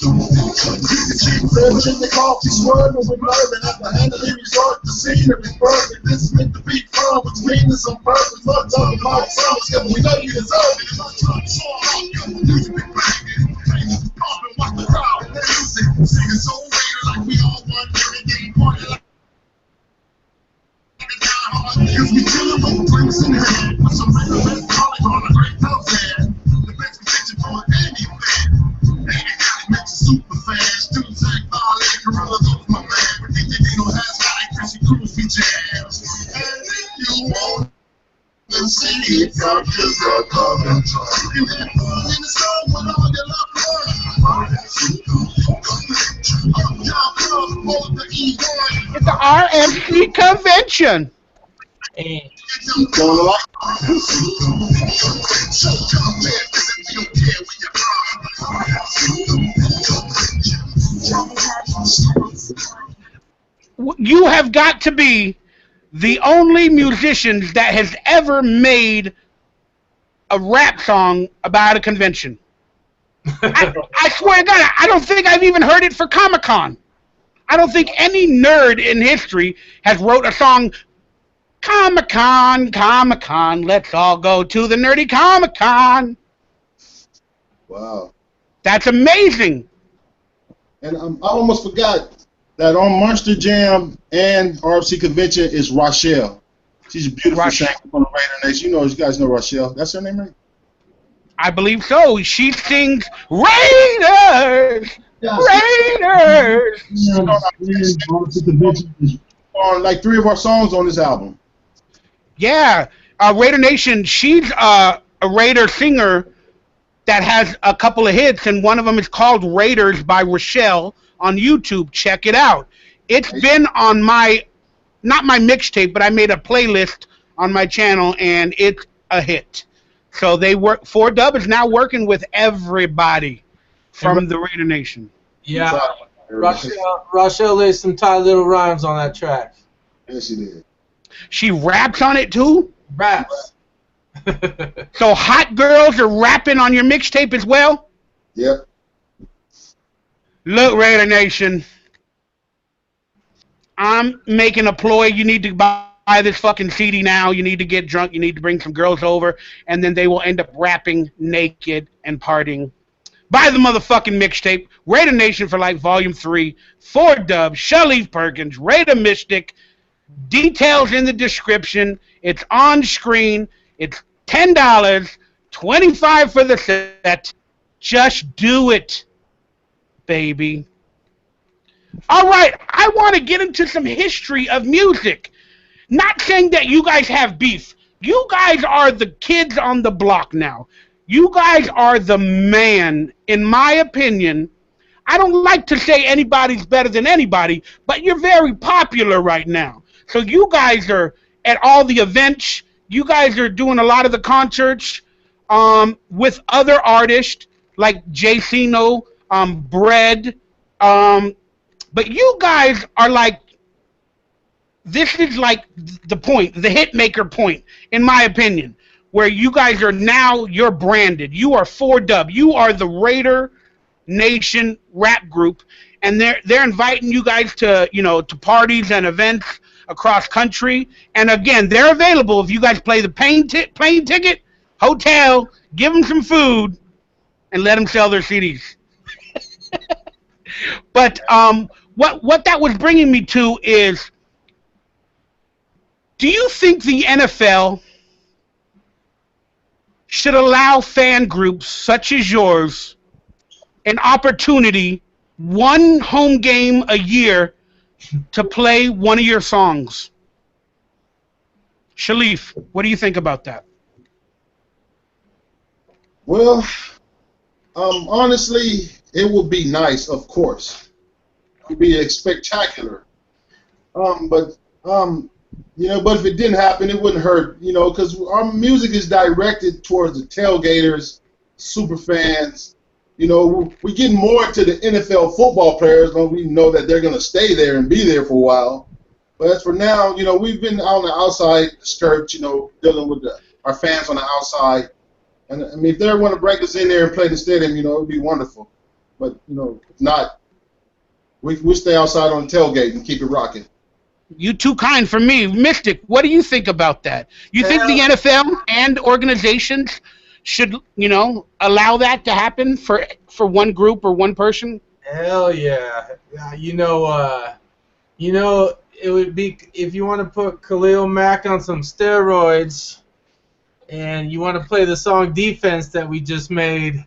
Drink the coffee, swerving with nerve, and at the end of the resort, the scenery perfect. This is meant to be fun, which means some purpose. Not talking about songs, because we know you deserve it. Music be banging, pumping, watch the crowd, and their music. Singing so weird, like we all want every game party like. Cause we chillin' with drinks in hand, with some real best calling on a great house fan. The best convention for any fan. Makes a super fan. Students act violent, Gorilla Goes my man. But DJ don't have like Chrissy Cruz, we jam. And if you want to see it, come to the cover. You can have fun in the sun with all your loved ones. Y'all come on the E1. It's the RFC Convention. And Don't like You have got to be the only musicians that has ever made a rap song about a convention. I swear to God, I don't think I've even heard it for Comic-Con. I don't think any nerd in history has wrote a song, Comic-Con, Comic-Con, let's all go to the nerdy Comic-Con. wow. That's amazing. And I almost forgot that on Monster Jam and RFC Convention is Rochelle. She's a beautiful singer from the Raider Nation. You guys know Rochelle. That's her name, right? I believe so. She sings Raiders! Raiders! RFC Convention is on like 3 of our songs on this album. Yeah. Raider Nation, she's a Raider singer that has a couple of hits, and one of them is called Raiders by Rochelle on YouTube. Check it out. It's been on not my mixtape, but I made a playlist on my channel, and it's a hit. So they work. 4Dub is now working with everybody from the Raider Nation. yeah, Rochelle laid some tight little rhymes on that track. Yes, she did. She raps on it too? Raps. So hot girls are rapping on your mixtape as well? Yep. Look, Raider Nation, I'm making a ploy. You need to buy this fucking CD now. You need to get drunk. You need to bring some girls over, and then they will end up rapping naked and partying. Buy the motherfucking mixtape. Raider Nation for Life Volume 3. 4Dub, Shelly Perkins, Raider Mystic. Details in the description. It's on screen. It's $10, $25 for the set. Just do it, baby. All right, I want to get into some history of music. Not saying that you guys have beef. You guys are the kids on the block now. You guys are the man, in my opinion. I don't like to say anybody's better than anybody, but you're very popular right now. So you guys are at all the events. You guys are doing a lot of the concerts with other artists like JCino, Bread. But you guys are like, this is like the point, the hit maker point, in my opinion, where you guys are now, you're branded. You are 4Dub. You are the Raider Nation rap group, and they're inviting you guys to, to parties and events across country. And again, they're available if you guys play the plane ticket, hotel, give them some food, and let them sell their CDs. But what that was bringing me to is, do you think the NFL should allow fan groups such as yours an opportunity, one home game a year, to play one of your songs? Shalif, what do you think about that? Well, honestly, it would be nice, of course. It would be spectacular. But but if it didn't happen, it wouldn't hurt, because our music is directed towards the tailgaters, super fans. We're getting more into the NFL football players, and we know that they're going to stay there and be there for a while. But as for now, we've been on the outside skirts, dealing with our fans on the outside. And I mean, if they want to break us in there and play the stadium, it would be wonderful. But if not, we stay outside on the tailgate and keep it rocking. You too kind for me. Mystic, what do you think about that? You think the NFL and organizations should, allow that to happen for one group or one person? Hell yeah. It would be, if you want to put Khalil Mack on some steroids and you want to play the song Defense that we just made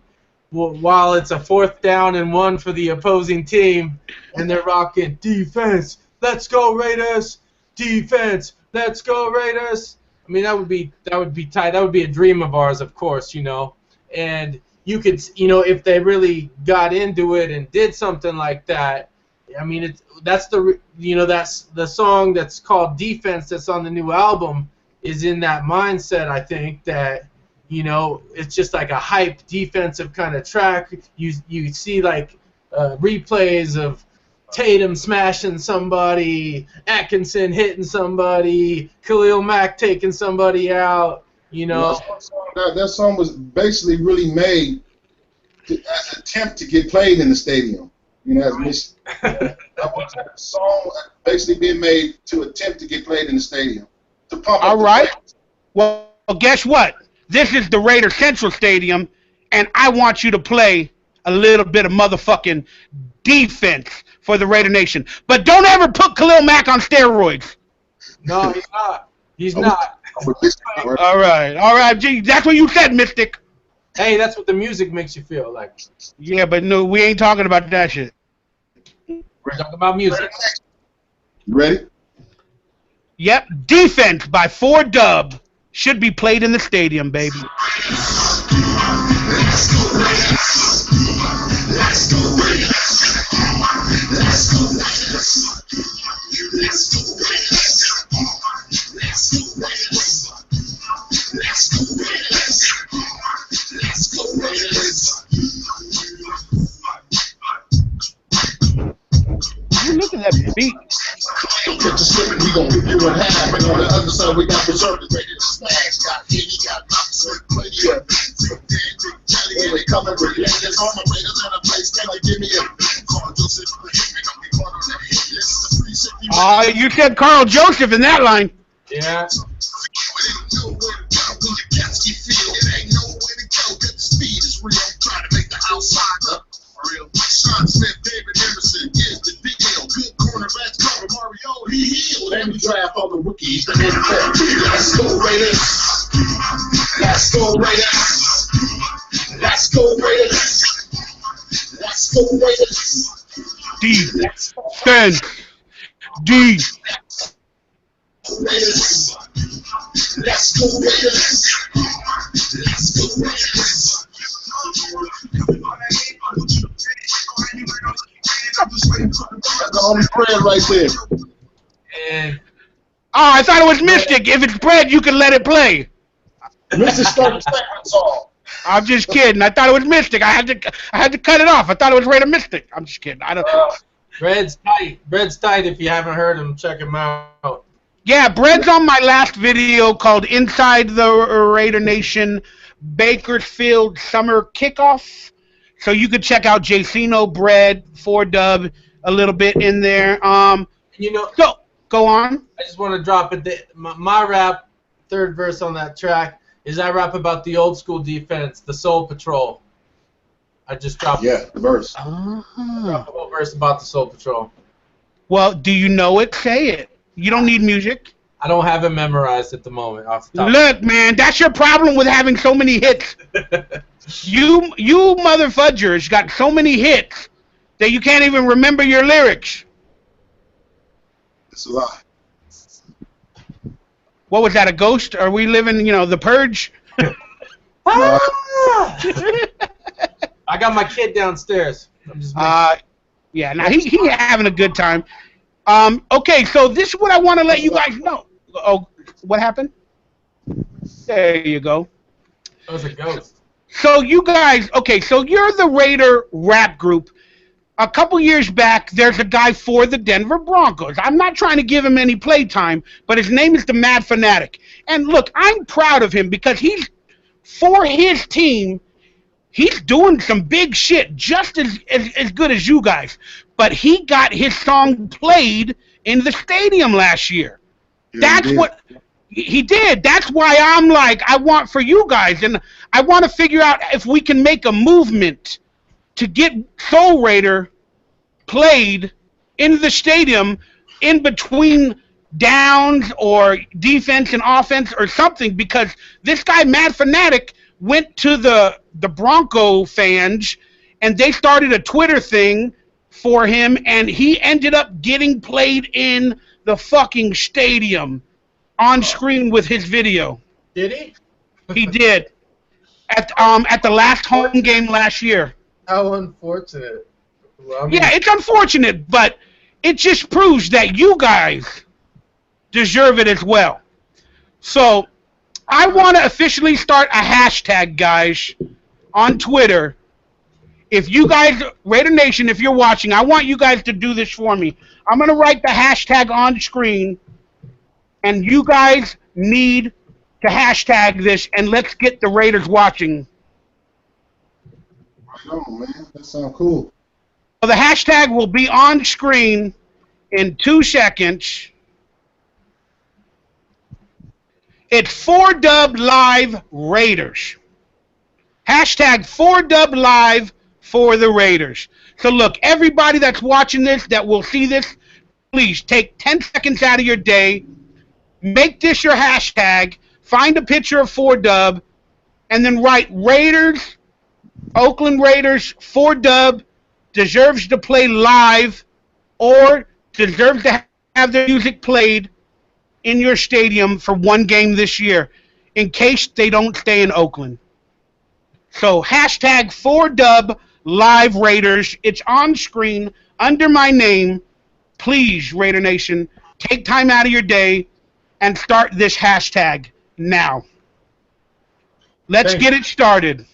while it's a 4th down and 1 for the opposing team and they're rocking Defense, let's go Raiders, Defense, let's go Raiders. I mean, that would be tight. That would be a dream of ours, of course, And you could, if they really got into it and did something like that, I mean, that's the song that's called Defense that's on the new album is in that mindset, I think, that, it's just like a hype defensive kind of track. You see, like, replays of Tatum smashing somebody, Atkinson hitting somebody, Khalil Mack taking somebody out, That song was basically really made as an attempt to get played in the stadium. That was a song basically being made to attempt to get played in the stadium. To pump All right. Well, guess what? This is the Raider Central Stadium, and I want you to play a little bit of motherfucking defense for the Raider Nation. But don't ever put Khalil Mack on steroids. No, he's not. He's not. All right. Gee, that's what you said, Mystic. Hey, that's what the music makes you feel like. Yeah, but no, we ain't talking about that shit. We're talking about music. You ready? Yep. Defense by 4Dub should be played in the stadium, baby. Let's go Raiders. Let's go Raiders. Let's go Raiders. Let's go Raiders. Let's go Raiders. Let's go Raiders. Let's go Raiders. Look at that beat. Get the slipping, we gon' rip you in half. And on the other side, we got preserved, ready to smash. Got hit, got opposite, play yeah. When they coming with Raiders, all my Raiders in a place, can I give me a Carl Joseph? You said Carl Joseph in that line. Yeah. It ain't nowhere to go when the cats get filled. It ain't nowhere to go, cause the speed is real. Trying to make the outside up. Real. Sean Smith, David Emerson, is the deal. Good cornerbacks, cover Mario, he healed. And we draft all the rookies. Let's go Raiders. Let's go Raiders. Let's go Raiders. Let's go Raiders. Defense. D. Raiders. Let's go Raiders. Let's go Raiders. That's the only friend right there. And I thought it was Mystic. If it's bread, you can let it play. Mr. Stark Segment's all. I'm just kidding. I thought it was Mystic. I had to cut it off. I thought it was Raider Mystic. I'm just kidding. I don't. Bread's tight. Bread's tight. If you haven't heard him, check him out. Yeah, Bread's on my last video called Inside the Raider Nation Bakersfield Summer Kickoff. So you could check out Jacino, Bread, 4Dub, a little bit in there. Go on. I just want to drop it. My rap, third verse on that track, is I rap about the old school defense, the Soul Patrol. I just dropped the verse. Drop a little verse about the Soul Patrol. Well, do you know it? Say it. You don't need music. I don't have it memorized at the moment. Off the top. Look, man, that's your problem with having so many hits. You motherfudgers got so many hits that you can't even remember your lyrics. It's a lie. What was that, a ghost? Are we living, you know, the purge? Ah! I got my kid downstairs. I'm just yeah, now he having a good time. Okay, so this is what I want to let you guys know. Oh, what happened? There you go. That was a ghost. So you guys, okay, so you're the Raider rap group. A couple years back, there's a guy for the Denver Broncos. I'm not trying to give him any playtime, but his name is the Mad Fanatic. And look, I'm proud of him because he's, for his team, he's doing some big shit, just as good as you guys. But he got his song played in the stadium last year. That's what he did. That's why I'm like, I want for you guys, and I want to figure out if we can make a movement to get Soul Raider played in the stadium in between downs or defense and offense or something, because this guy, Mad Fanatic, went to the Bronco fans and they started a Twitter thing for him, and he ended up getting played in the fucking stadium on screen with his video. Did he? He did. At the last home game last year. How unfortunate. Well, I mean, yeah, it's unfortunate, but it just proves that you guys deserve it as well. So I want to officially start a hashtag, guys, on Twitter. If you guys, Raider Nation, if you're watching, I want you guys to do this for me. I'm going to write the hashtag on screen, and you guys need to hashtag this, and let's get the Raiders watching. Right on, man. That sounds cool. So the hashtag will be on screen in 2 seconds. It's 4Dub Live Raiders. Hashtag 4Dub Live for the Raiders. So look, everybody that's watching this, that will see this, please take 10 seconds out of your day, make this your hashtag, find a picture of 4Dub, and then write Raiders, Oakland Raiders, 4Dub, deserves to play live, or deserves to have their music played in your stadium for one game this year, in case they don't stay in Oakland. So hashtag 4Dub Live Raiders. It's on screen under my name. Please, Raider Nation, take time out of your day and start this hashtag now. Let's get it started.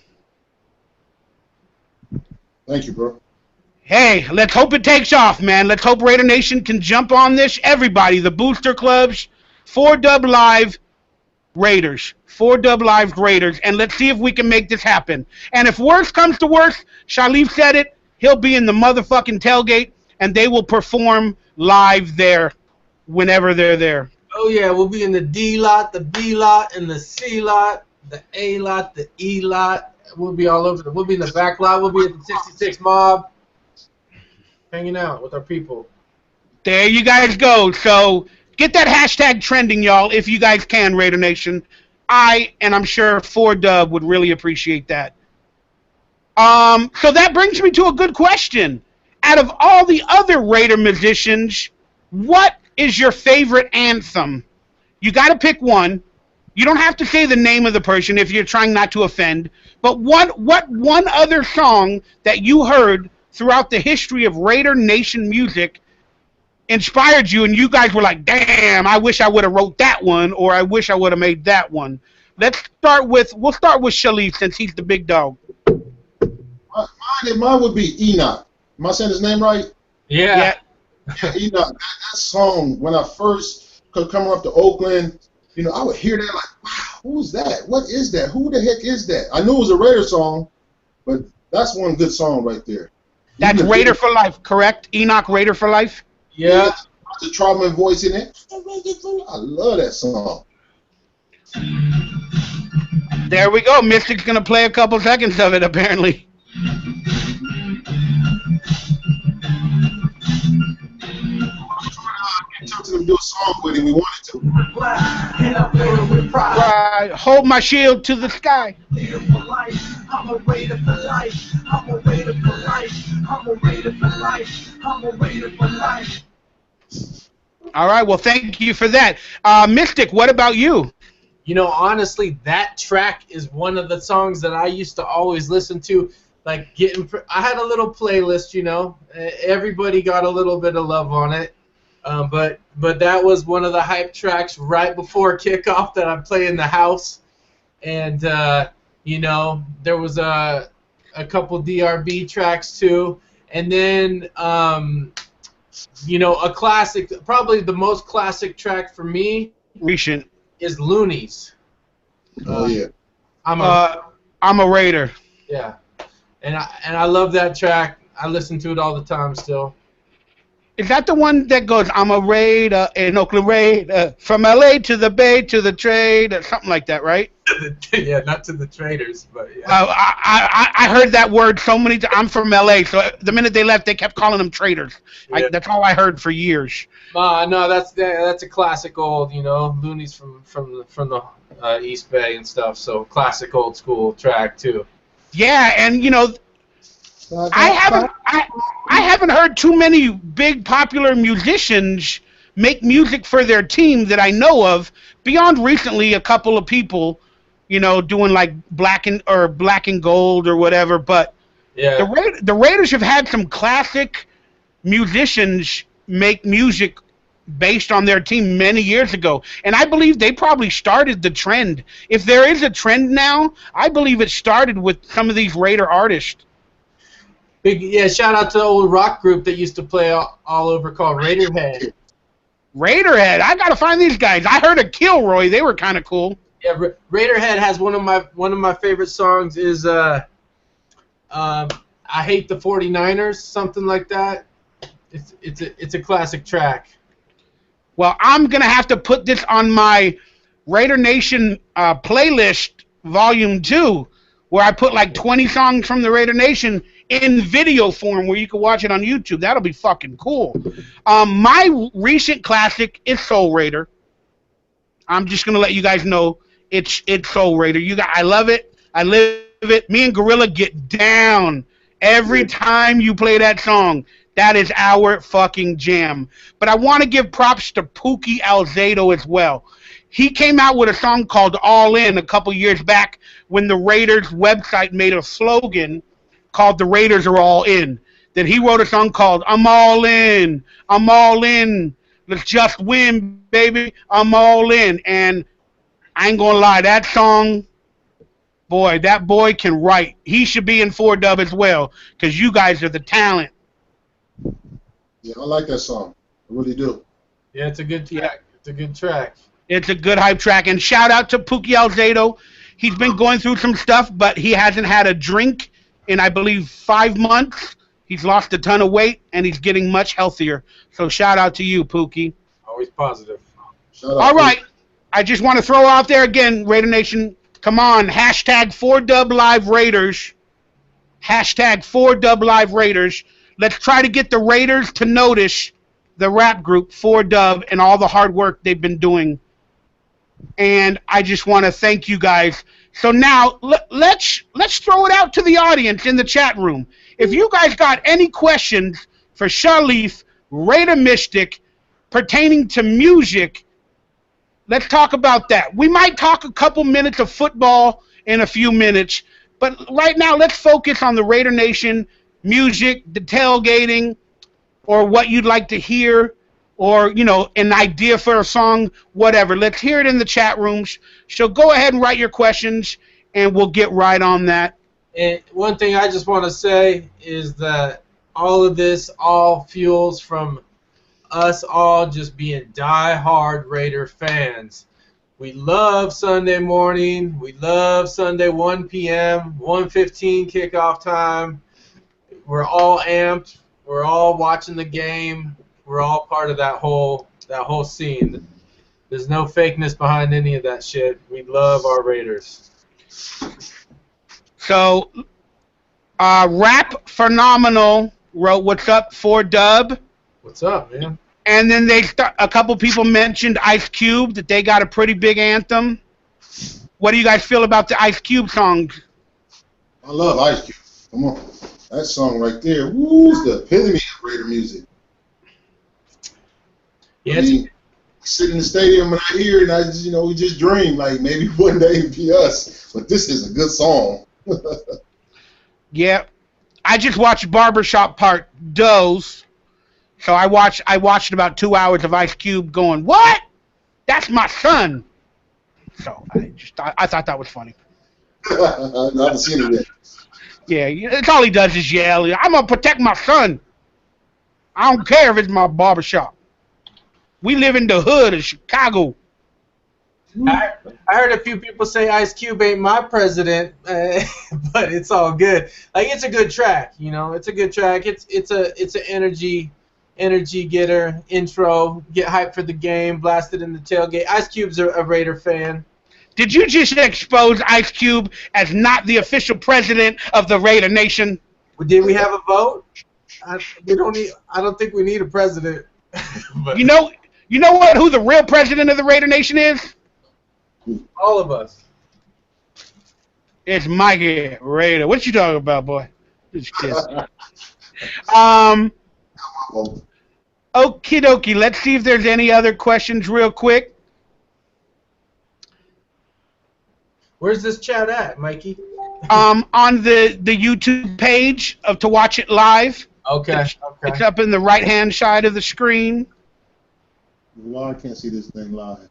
Thank you, bro. Hey, let's hope it takes off, man. Let's hope Raider Nation can jump on this. Everybody, the booster clubs, 4Dub Live Raiders. 4Dub Live Raiders. And let's see if we can make this happen. And if worse comes to worse, Shalif said it, he'll be in the motherfucking tailgate, and they will perform live there whenever they're there. Oh, yeah, we'll be in the D lot, the B lot, and the C lot, the A lot, the E lot. We'll be all over. We'll be in the back lot. We'll be at the 66 Mob, hanging out with our people. There you guys go. So get that hashtag trending, y'all, if you guys can, Raider Nation. And I'm sure 4Dub would really appreciate that. So that brings me to a good question. Out of all the other Raider musicians, what is your favorite anthem? You got to pick one. You don't have to say the name of the person if you're trying not to offend. But what one other song that you heard throughout the history of Raider Nation music inspired you, and you guys were like, damn, I wish I would have wrote that one, or I wish I would have made that one. We'll start with Shalif, since he's the big dog. Mine would be Enoch. Am I saying his name right? Yeah. Enoch. That song, when I first coming up to Oakland, you know, I would hear that like, wow, who's that? What is that? Who the heck is that? I knew it was a Raider song, but that's one good song right there. That's Raider for Life, correct? Enoch Raider for Life? Yeah. The Troutman voice in it. I love that song. There we go. Mystic's going to play a couple seconds of it, apparently. To do a song with him, we wanted to. Right. Hold my shield to the sky. I'm a Raider for life. I'm a Raider for life. I'm a Raider for life. I'm a Raider for life. All right. Well, thank you for that. Mystic, what about you? You know, honestly, that track is one of the songs that I used to always listen to. Like I had a little playlist, you know. Everybody got a little bit of love on it. But that was one of the hype tracks right before kickoff that I play in the house. And you know, there was a couple DRB tracks too. And then you know, a classic, probably the most classic track for me Recent is Loonies. Oh yeah. I'm a Raider. Yeah, and I love that track. I listen to it all the time still. Is that the one that goes, I'm a Raider, an Oakland Raider, from L.A. to the Bay to the trade, or something like that, right? Yeah, not to the traders, but yeah. I heard that word so many times. I'm from L.A., so the minute they left, they kept calling them traders. Yeah. That's all I heard for years. No, that's a classic old, you know, Loonies from the East Bay and stuff. So classic old school track too. Yeah, and you know, I haven't heard too many big popular musicians make music for their team that I know of. Beyond recently, a couple of people, you know, doing like Black and Gold or whatever. But yeah, the Raiders have had some classic musicians make music based on their team many years ago, and I believe they probably started the trend. If there is a trend now, I believe it started with some of these Raider artists. Yeah, shout out to the old rock group that used to play all over called Raiderhead. Raiderhead, I gotta find these guys. I heard of Kilroy; they were kind of cool. Yeah, Raiderhead has one of my favorite songs is I Hate the 49ers, something like that. It's a classic track. Well, I'm gonna have to put this on my Raider Nation playlist, Volume 2, where I put like 20 songs from the Raider Nation in video form where you can watch it on YouTube. That'll be fucking cool. My recent classic is Soul Raider. I'm just gonna let you guys know it's Soul Raider. I love it. I live it. Me and Gorilla get down every time you play that song. That is our fucking jam. But I want to give props to Pookie Alzado as well. He came out with a song called All In a couple years back when the Raiders website made a slogan called The Raiders Are All In. Then he wrote a song called I'm All In, I'm All In, let's just win, baby, I'm all in. And I ain't gonna lie, that song, boy, that boy can write. He should be in 4Dub as well, because you guys are the talent. Yeah, I like that song. I really do. Yeah, it's a good track. It's a good track. It's a good hype track. And shout out to Pookie Alzado. He's been going through some stuff, but he hasn't had a drink in, I believe, 5 months. He's lost a ton of weight, and he's getting much healthier. So shout out to you, Pookie. Always positive. All right. I just want to throw out there again, Raider Nation, come on, hashtag 4Dub Live Raiders. Hashtag 4Dub Live Raiders. Let's try to get the Raiders to notice the rap group 4Dub and all the hard work they've been doing. And I just want to thank you guys. So now let's throw it out to the audience in the chat room. If you guys got any questions for Sharleaf, Raider Mystic, pertaining to music, let's talk about that. We might talk a couple minutes of football in a few minutes, but right now let's focus on the Raider Nation music, the tailgating, or what you'd like to hear, or, you know, an idea for a song, whatever. Let's hear it in the chat rooms. So go ahead and write your questions, and we'll get right on that. And one thing I just want to say is that all of this all fuels from us all just being die-hard Raider fans. We love Sunday morning. We love Sunday 1 p.m., 1:15 kickoff time. We're all amped. We're all watching the game. We're all part of that whole scene. There's no fakeness behind any of that shit. We love our Raiders. So, Rap Phenomenal wrote, "What's up, 4Dub?" What's up, man? And then a couple people mentioned Ice Cube, that they got a pretty big anthem. What do you guys feel about the Ice Cube songs? I love Ice Cube. Come on. That song right there, woo, is the epitome of Raider music. Yeah, I mean, sit in the stadium and I hear it, and I just, we just dream like maybe one day it'd be us. But this is a good song. Yeah. I just watched Barbershop Part Doze. So I watched about 2 hours of Ice Cube going, "What? That's my son." So I thought that was funny. I haven't seen it yet. Yeah, it's all he does is yell, "I'm gonna protect my son. I don't care if it's my barbershop. We live in the hood of Chicago." I heard a few people say Ice Cube ain't my president, but it's all good. Like, it's a good track, It's a good track. It's an energy getter, intro, get hyped for the game, blasted in the tailgate. Ice Cube's a Raider fan. Did you just expose Ice Cube as not the official president of the Raider Nation? Did we have a vote? I don't think we need a president. But You know what? Who the real president of the Raider Nation is? all of us. It's Mikey Raider. What you talking about, boy? Just kidding. Okie dokie. Let's see if there's any other questions real quick. Where's this chat at, Mikey? On the YouTube page to watch it live. Okay. It's up in the right-hand side of the screen. Well, I can't see this thing live.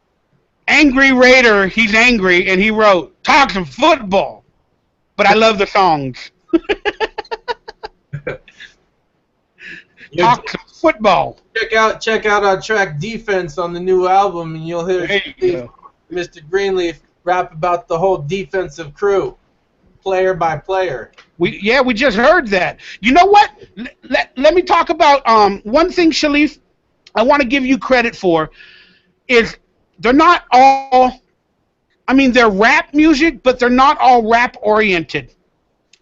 Angry Raider, he's angry, and he wrote, "Talk some football." But I love the songs. Talk some football. Check out our track Defense on the new album, and you'll hear Mr. Greenleaf rap about the whole defensive crew, player by player. We just heard that. You know what? Let me talk about one thing, Shalif, I want to give you credit for is they're not all, they're rap music, but they're not all rap oriented,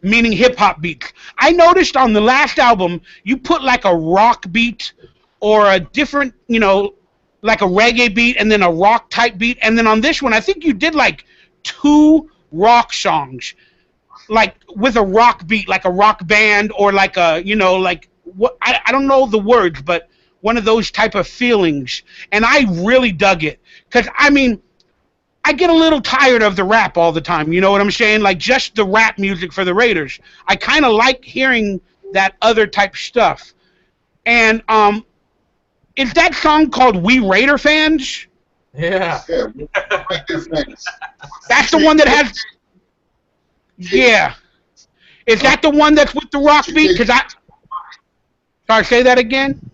meaning hip hop beats. I noticed on the last album you put like a rock beat or a different, like a reggae beat and then a rock type beat, and then on this one I think you did like 2 rock songs, like with a rock beat, like a rock band or like a, like what I don't know the words, but one of those type of feelings, and I really dug it because I get a little tired of the rap all the time. You know what I'm saying? Like just the rap music for the Raiders. I kind of like hearing that other type stuff. And is that song called "We Raider Fans"? Yeah. That's the one that has. Yeah. Is that the one that's with the rock beat? Sorry, say that again.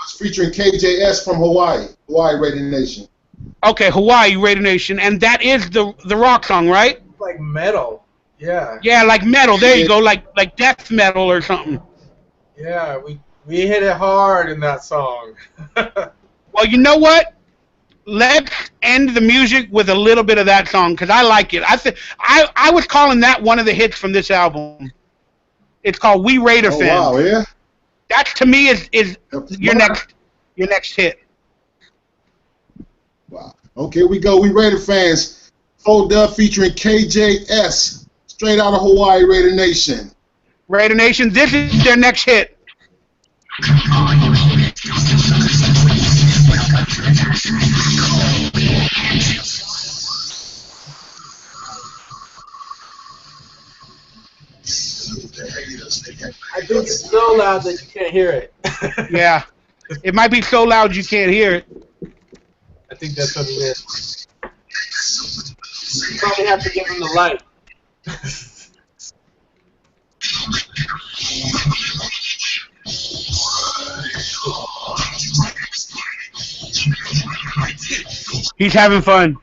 It's featuring KJS from Hawaii Raider Nation. Okay, Hawaii Raider Nation, and that is the rock song, right? Like metal. Yeah. Yeah, like metal. There you go, like death metal or something. Yeah, we hit it hard in that song. Well, you know what? Let's end the music with a little bit of that song because I like it. I was calling that one of the hits from this album. It's called "We Raider Fans." Wow, yeah. That to me is your next hit. Wow. Okay, we go. We Raider Fans. Hold up, featuring KJS, straight out of Hawaii Raider Nation. Raider Nation, this is their next hit. I think it's so loud that you can't hear it. Yeah. It might be so loud you can't hear it. I think that's what it is. You probably have to give him the light. He's having fun.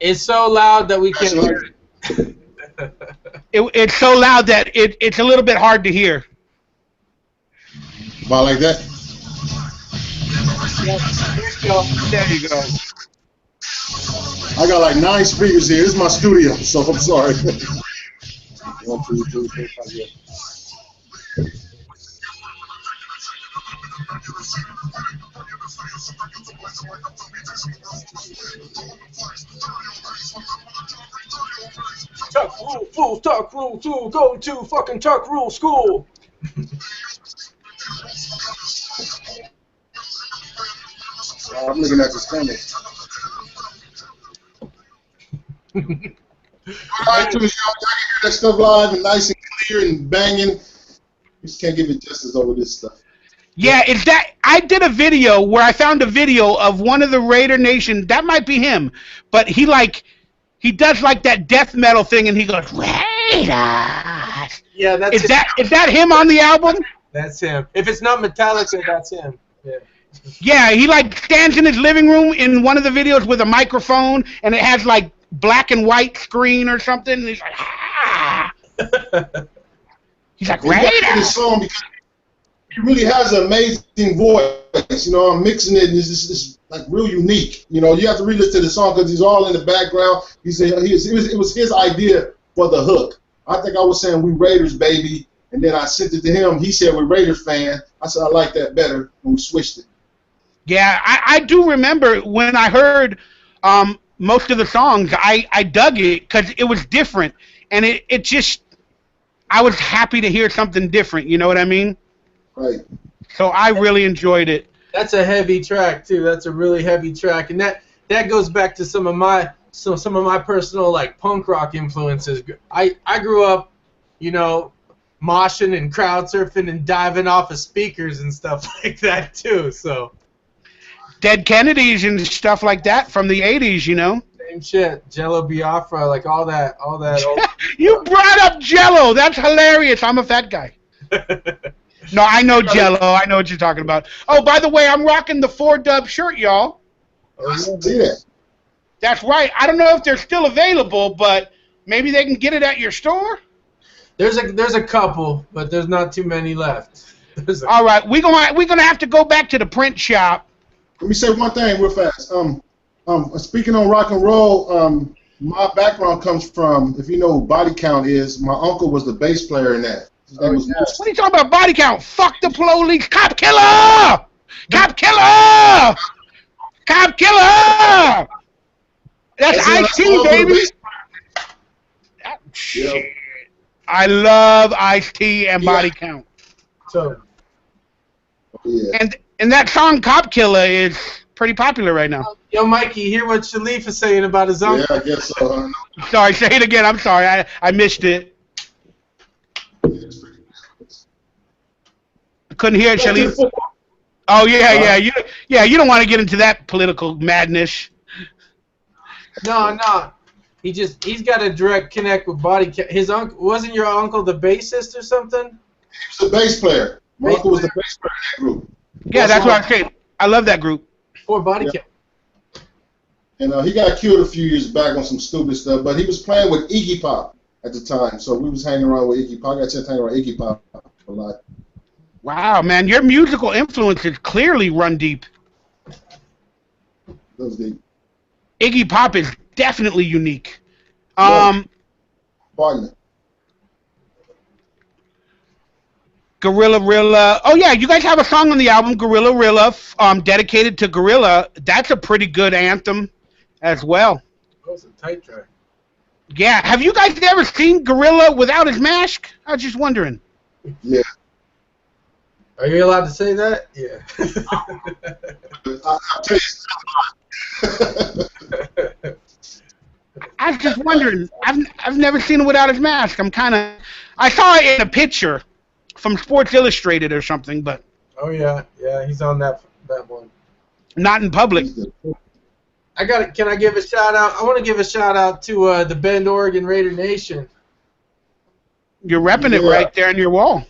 It's so loud that we can't hear it. It's so loud that it's a little bit hard to hear. About like that? There you go. I got like 9 speakers here. This is my studio, so I'm sorry. 1, 2, 3, 4, 5, yeah. Tuck rule, fools, tuck rule, fool, go to fucking tuck rule school. I'm looking at this camera. Alright, too, y'all can hear that stuff live and nice and clear and banging. You just can't give it justice over this stuff. Yeah, it's that. I did a video where I found a video of one of the Raider Nation. That might be him, but he does like that death metal thing, and he goes Raiders. Yeah, that's is that him on the album? That's him. If it's not Metallica, that's him. Yeah. Yeah, he like stands in his living room in one of the videos with a microphone, and it has like black and white screen or something. And he's like, ah. He's like Raiders. This song because he really has an amazing voice. You know, I'm mixing it, and it's like real unique. You know, you have to re-listen to the song because he's all in the background. It was his idea for the hook. I think I was saying "We Raiders, baby," and then I sent it to him. He said "We Raiders fan." I said I like that better, and we switched it. Yeah, I do remember when I heard most of the songs, I dug it because it was different, and it just, I was happy to hear something different, you know what I mean? Right. So I really enjoyed it. That's a heavy track too. That's a really heavy track, and that goes back to some of my personal like punk rock influences. I grew up, you know, moshing and crowd surfing and diving off of speakers and stuff like that too. So. Dead Kennedys and stuff like that from the 80s, you know? Same shit. Jello Biafra, like all that old You brought up Jello. That's hilarious. I'm a fat guy. No, I know Jello. I know what you're talking about. Oh, by the way, I'm rocking the 4-dub shirt, y'all. I see that. That's right. I don't know if they're still available, but maybe they can get it at your store? There's a couple, but there's not too many left. All right, we're gonna have to go back to the print shop. Let me say one thing real fast. Speaking on rock and roll, my background comes from, if you know who Body Count is, my uncle was the bass player in that. His name was What are you talking about, Body Count? Fuck the police. Cop killer! Cop killer! Cop killer! That's Ice-T, baby. Yep. I love Ice-T and Body Count. So. Yeah. And that song Cop Killer is pretty popular right now. Yo, Mikey, hear what Shalif is saying about his uncle? Yeah, I guess so. Sorry, say it again. I'm sorry. I missed it. I couldn't hear it, Shalif. Oh, yeah. You don't want to get into that political madness. No. He's got a direct connect with Body Count. His uncle, wasn't your uncle the bassist or something? He was the bass player. My uncle was the bass player in that group. Yeah, that's what I'm saying. I love that group. For Body Count. And he got killed a few years back on some stupid stuff, but he was playing with Iggy Pop at the time, so we was hanging around with Iggy Pop. I got a chance to hang around Iggy Pop a lot. Wow, man, your musical influences clearly run deep. Those deep. Iggy Pop is definitely unique. Partner. Gorilla Rilla. Oh yeah, you guys have a song on the album, Gorilla Rilla, dedicated to Gorilla. That's a pretty good anthem as well. That was a tight track. Yeah, have you guys ever seen Gorilla without his mask? I was just wondering. Yeah. Are you allowed to say that? Yeah. I'll tell you. I was just wondering. I've never seen him without his mask. I saw it in a picture from Sports Illustrated or something, but Oh yeah, he's on that one. not in public. I got it. Can I give a shout out? I want to give a shout out to the Bend, Oregon Raider Nation. You're repping it right there on your wall.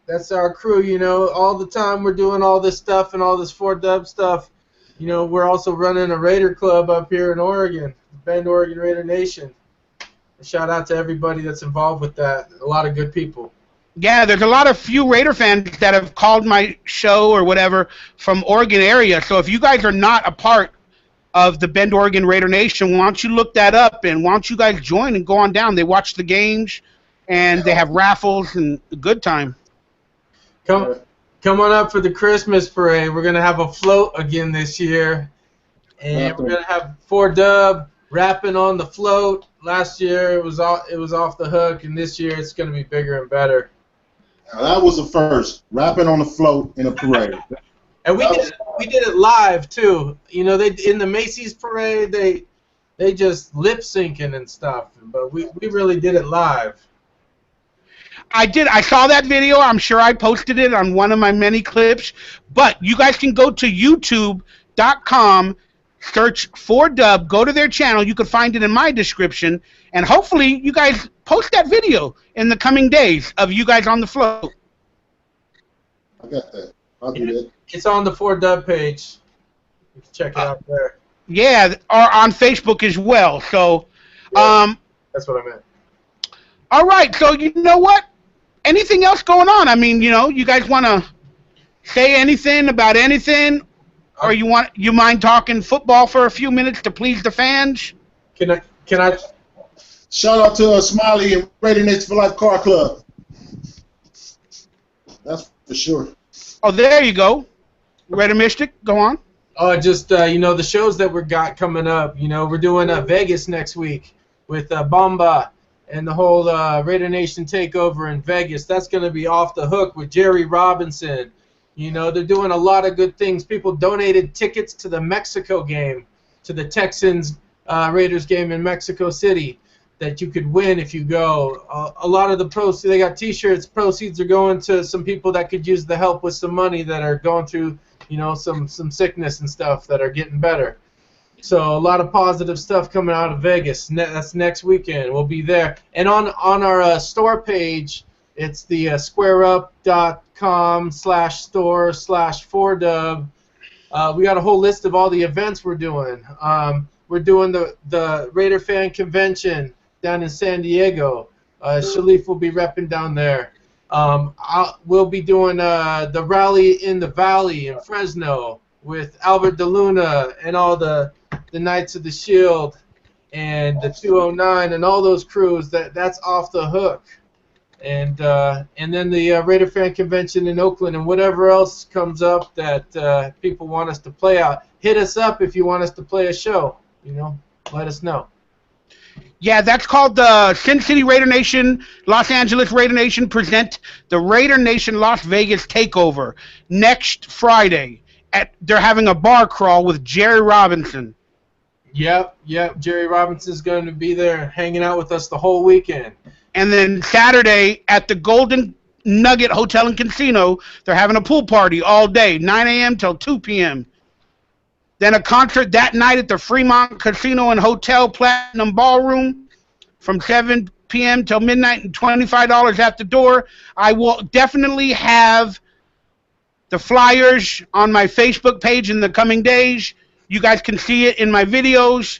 That's our crew. You know, all the time we're doing all this stuff and all this 4-dub stuff. You know, we're also running a Raider club up here in Oregon, Bend, Oregon Raider Nation. A shout out to everybody that's involved with that. A lot of good people. Yeah, there's a lot of few Raider fans that have called my show or whatever from Oregon area. So if you guys are not a part of the Bend, Oregon Raider Nation, why don't you look that up and why don't you guys join and go on down? They watch the games and they have raffles and a good time. Come on up for the Christmas parade. We're gonna have a float again this year, and we're gonna have 4Dub rapping on the float. Last year it was off the hook, and this year it's gonna be bigger and better. Now, that was the first, rapping on the float in a parade. And we did it live too. You know, they in the Macy's parade they just lip syncing and stuff, but we really did it live. I saw that video. I'm sure I posted it on one of my many clips. But you guys can go to youtube.com, search 4Dub, go to their channel. You can find it in my description. And hopefully you guys post that video in the coming days of you guys on the float. I got that. I'll do that. It's on the 4Dub page. You can check it out there. Yeah, or on Facebook as well. So, that's what I meant. All right. So you know what? Anything else going on? I mean, you know, you guys want to say anything about anything, or you mind talking football for a few minutes to please the fans? Can I? Shout out to Smiley and RaiderNation for Life Car Club. That's for sure. Oh, there you go. Raider Mystic, go on. Oh, just you know, the shows that we got coming up. You know, we're doing Vegas next week with Bomba and the whole Raider Nation takeover in Vegas. That's going to be off the hook with Jerry Robinson. You know, they're doing a lot of good things. People donated tickets to the Mexico game, to the Texans Raiders game in Mexico City, that you could win if you go. A lot of the proceeds, they got T-shirts. Proceeds are going to some people that could use the help with some money that are going through, you know, some sickness and stuff that are getting better. So a lot of positive stuff coming out of Vegas. That's next weekend. We'll be there. And on our store page, it's the squareup.com/store/4Dub. We got a whole list of all the events we're doing. We're doing the Raider Fan Convention down in San Diego. Shalif will be repping down there. We'll be doing the Rally in the Valley in Fresno with Albert DeLuna and all the Knights of the Shield and the 209 and all those crews. That's off the hook. And then the Raider Fan Convention in Oakland and whatever else comes up that people want us to play out. Hit us up if you want us to play a show. You know, let us know. Yeah, that's called the Sin City Raider Nation, Los Angeles Raider Nation present the Raider Nation Las Vegas Takeover next Friday. They're having a bar crawl with Jerry Robinson. Yep. Jerry Robinson's going to be there hanging out with us the whole weekend. And then Saturday at the Golden Nugget Hotel and Casino, they're having a pool party all day, 9 a.m. till 2 p.m. Then a concert that night at the Fremont Casino and Hotel Platinum Ballroom from 7 p.m. till midnight and $25 at the door. I will definitely have the flyers on my Facebook page in the coming days. You guys can see it in my videos.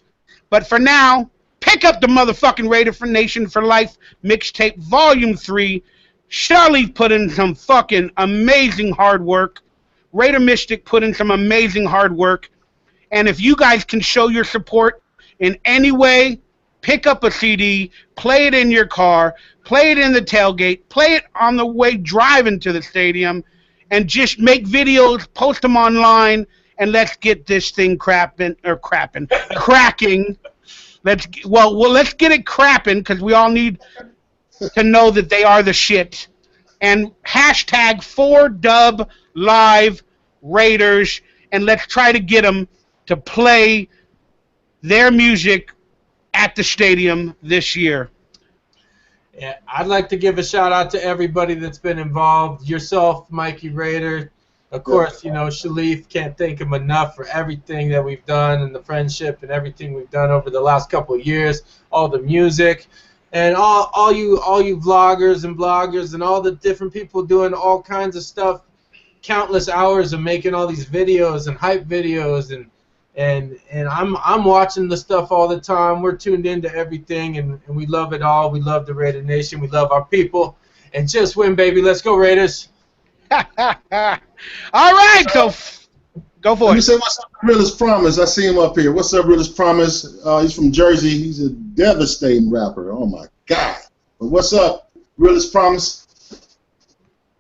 But for now, pick up the motherfucking Raider Nation for Life Mixtape Volume 3. Charlie put in some fucking amazing hard work. Raider Mystic put in some amazing hard work. And if you guys can show your support in any way, pick up a CD, play it in your car, play it in the tailgate, play it on the way driving to the stadium, and just make videos, post them online, and let's get this thing cracking. Let's get it crapping, because we all need to know that they are the shit. And hashtag 4Dub Live Raiders, and let's try to get them to play their music at the stadium this year. Yeah, I'd like to give a shout out to everybody that's been involved. Yourself, Mikey Raider. Of course, you know, Shalif, can't thank him enough for everything that we've done and the friendship and everything we've done over the last couple of years, all the music, and all you vloggers and bloggers and all the different people doing all kinds of stuff, countless hours of making all these videos and hype videos, and I'm watching the stuff all the time. We're tuned into everything, and we love it all. We love the Raider Nation. We love our people. And just win, baby. Let's go, Raiders. All right, so go for it. Let me say what's up to Realist Promise. I see him up here. What's up, Realist Promise? He's from Jersey. He's a devastating rapper. Oh, my God. But what's up? Realest promise.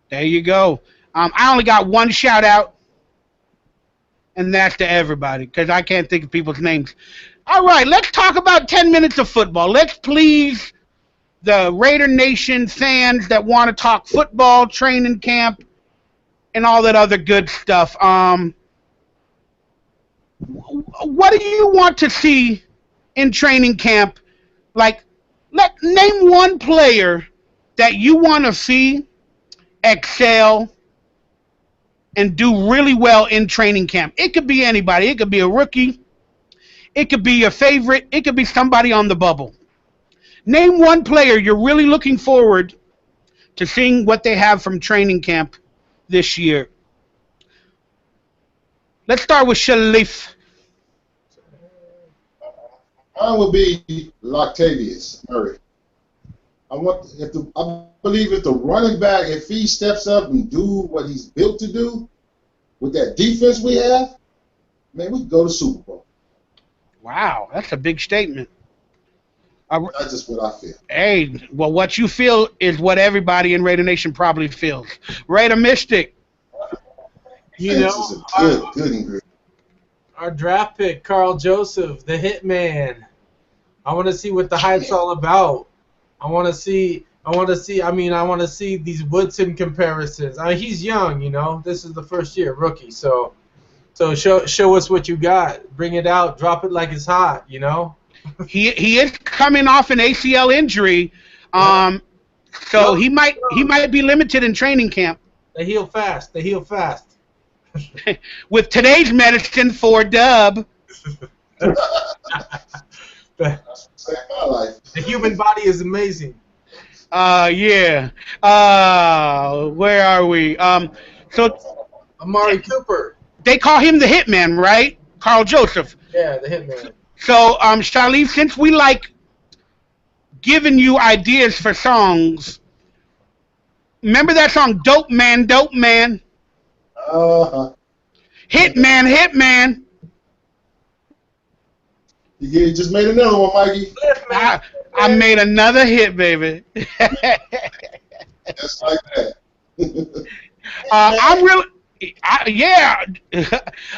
There you go. I only got one shout out, and that's to everybody because I can't think of people's names. All right, let's talk about 10 minutes of football. Let's please the Raider Nation fans that want to talk football, training camp, and all that other good stuff. What do you want to see in training camp? Like, name one player that you want to see excel and do really well in training camp. It could be anybody. It could be a rookie. It could be a favorite. It could be somebody on the bubble. Name one player you're really looking forward to seeing what they have from training camp this year. Let's start with Shalif. Mine would be Loctavius Murray. I believe if the running back, if he steps up and do what he's built to do with that defense we have, man, we could go to Super Bowl. Wow, that's a big statement. That's just what I feel. Hey, well, what you feel is what everybody in Raider Nation probably feels. Raider Mystic. You know, This is a good ingredient. Our draft pick, Carl Joseph, the Hitman. I want to see what the hype's all about. I want to see these Woodson comparisons. I mean, he's young, you know. This is the first year, rookie. So show us what you got. Bring it out. Drop it like it's hot, you know. He is coming off an ACL injury, so he might be limited in training camp. They heal fast. With today's medicine, for dub. Saved my life. The human body is amazing. Yeah. Where are we? So Amari Cooper. they call him the Hitman, right? Carl Joseph. Yeah, the Hitman. So, Shalif, since we like giving you ideas for songs, remember that song, Dope Man, Dope Man? Hitman, Hitman. You just made another one, Mikey. I made another hit, baby. Just like that.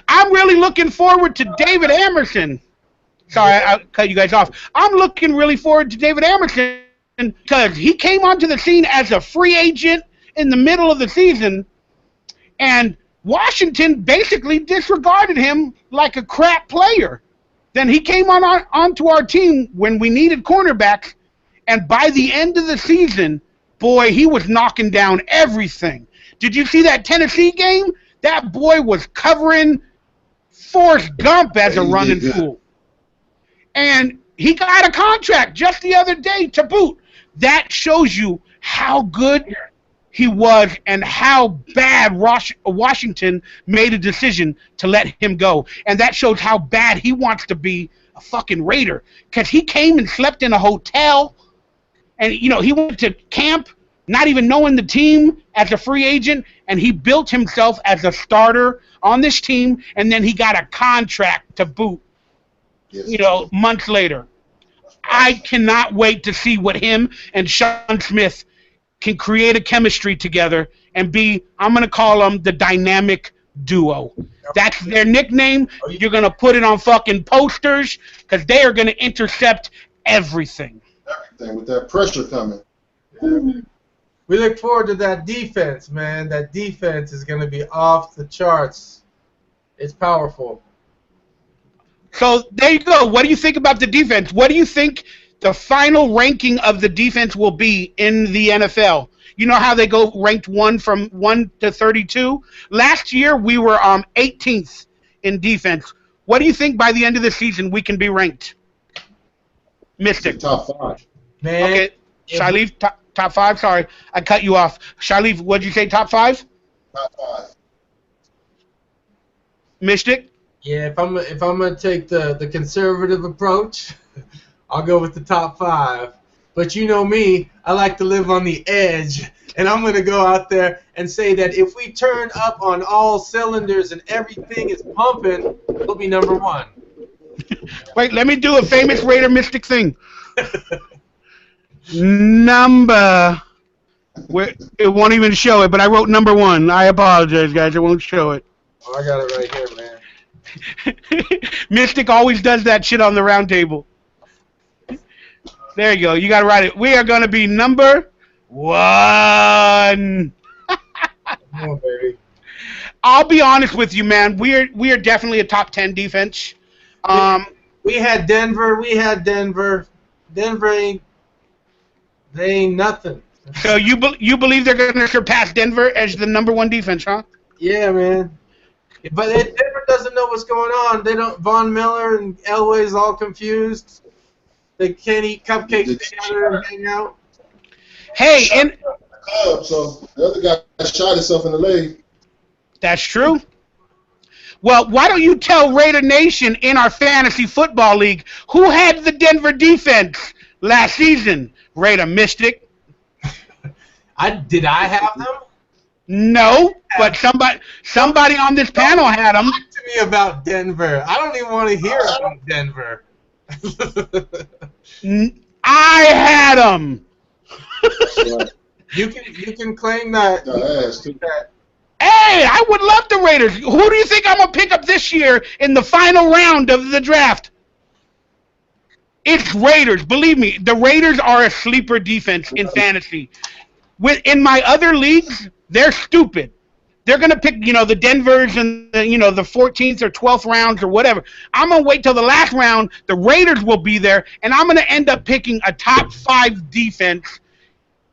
I'm really looking forward to David Emerson. Sorry, I cut you guys off. I'm looking really forward to David Emerson because he came onto the scene as a free agent in the middle of the season, and Washington basically disregarded him like a crap player. Then he came onto our team when we needed cornerbacks, and by the end of the season, boy, he was knocking down everything. Did you see that Tennessee game? That boy was covering Forrest Gump as a running fool. And he got a contract just the other day to boot. That shows you how good he was and how bad Washington made a decision to let him go. And that shows how bad he wants to be a fucking Raider. Because he came and slept in a hotel. And, you know, he went to camp not even knowing the team as a free agent. And he built himself as a starter on this team. And then he got a contract to boot, you know, months later. I cannot wait to see what him and Sean Smith can create a chemistry together and be, I'm going to call them the dynamic duo. That's their nickname. You're going to put it on fucking posters because they are going to intercept everything. Everything with that pressure coming. We look forward to that defense, man. That defense is going to be off the charts. It's powerful. So there you go. What do you think about the defense? What do you think the final ranking of the defense will be in the NFL? You know how they go ranked 1 from 1 to 32? Last year we were 18th in defense. What do you think by the end of the season we can be ranked? Mystic. Top 5. Man. Okay. Shalif, top 5? Sorry, I cut you off. Shalif, what did you say, top 5? Top 5. Mystic? Yeah, if I'm gonna take the conservative approach, I'll go with the top 5. But you know me, I like to live on the edge, and I'm gonna go out there and say that if we turn up on all cylinders and everything is pumping, we'll be number 1. Wait, let me do a famous Raider Mystic thing. Number It won't even show it, but I wrote number 1. I apologize, guys. It won't show it. Oh, I got it right here, man. Mystic always does that shit on the round table. There you go. You got to write it. We are going to be number 1. Come on, baby. I'll be honest with you, man. We are definitely a top 10 defense. We had Denver. Denver ain't nothing. So you believe they're going to surpass Denver as the number 1 defense, huh? Yeah, man. But Denver doesn't know what's going on. They don't. Von Miller and Elway's all confused. They can't eat cupcakes together and hang out. Hey, and so the other guy shot himself in the leg. that's true. Well, why don't you tell Raider Nation in our fantasy football league who had the Denver defense last season? Raider Mystic. Did I have them? No, but somebody on this panel had them. Talk to me about Denver. I don't even want to hear about Denver. I had them. You can claim that. Hey, I would love the Raiders. Who do you think I'm going to pick up this year in the final round of the draft? It's Raiders. Believe me, the Raiders are a sleeper defense in fantasy. In my other leagues, they're stupid. They're going to pick, the Denvers and the 14th or 12th rounds or whatever. I'm going to wait till the last round. The Raiders will be there, and I'm going to end up picking a top 5 defense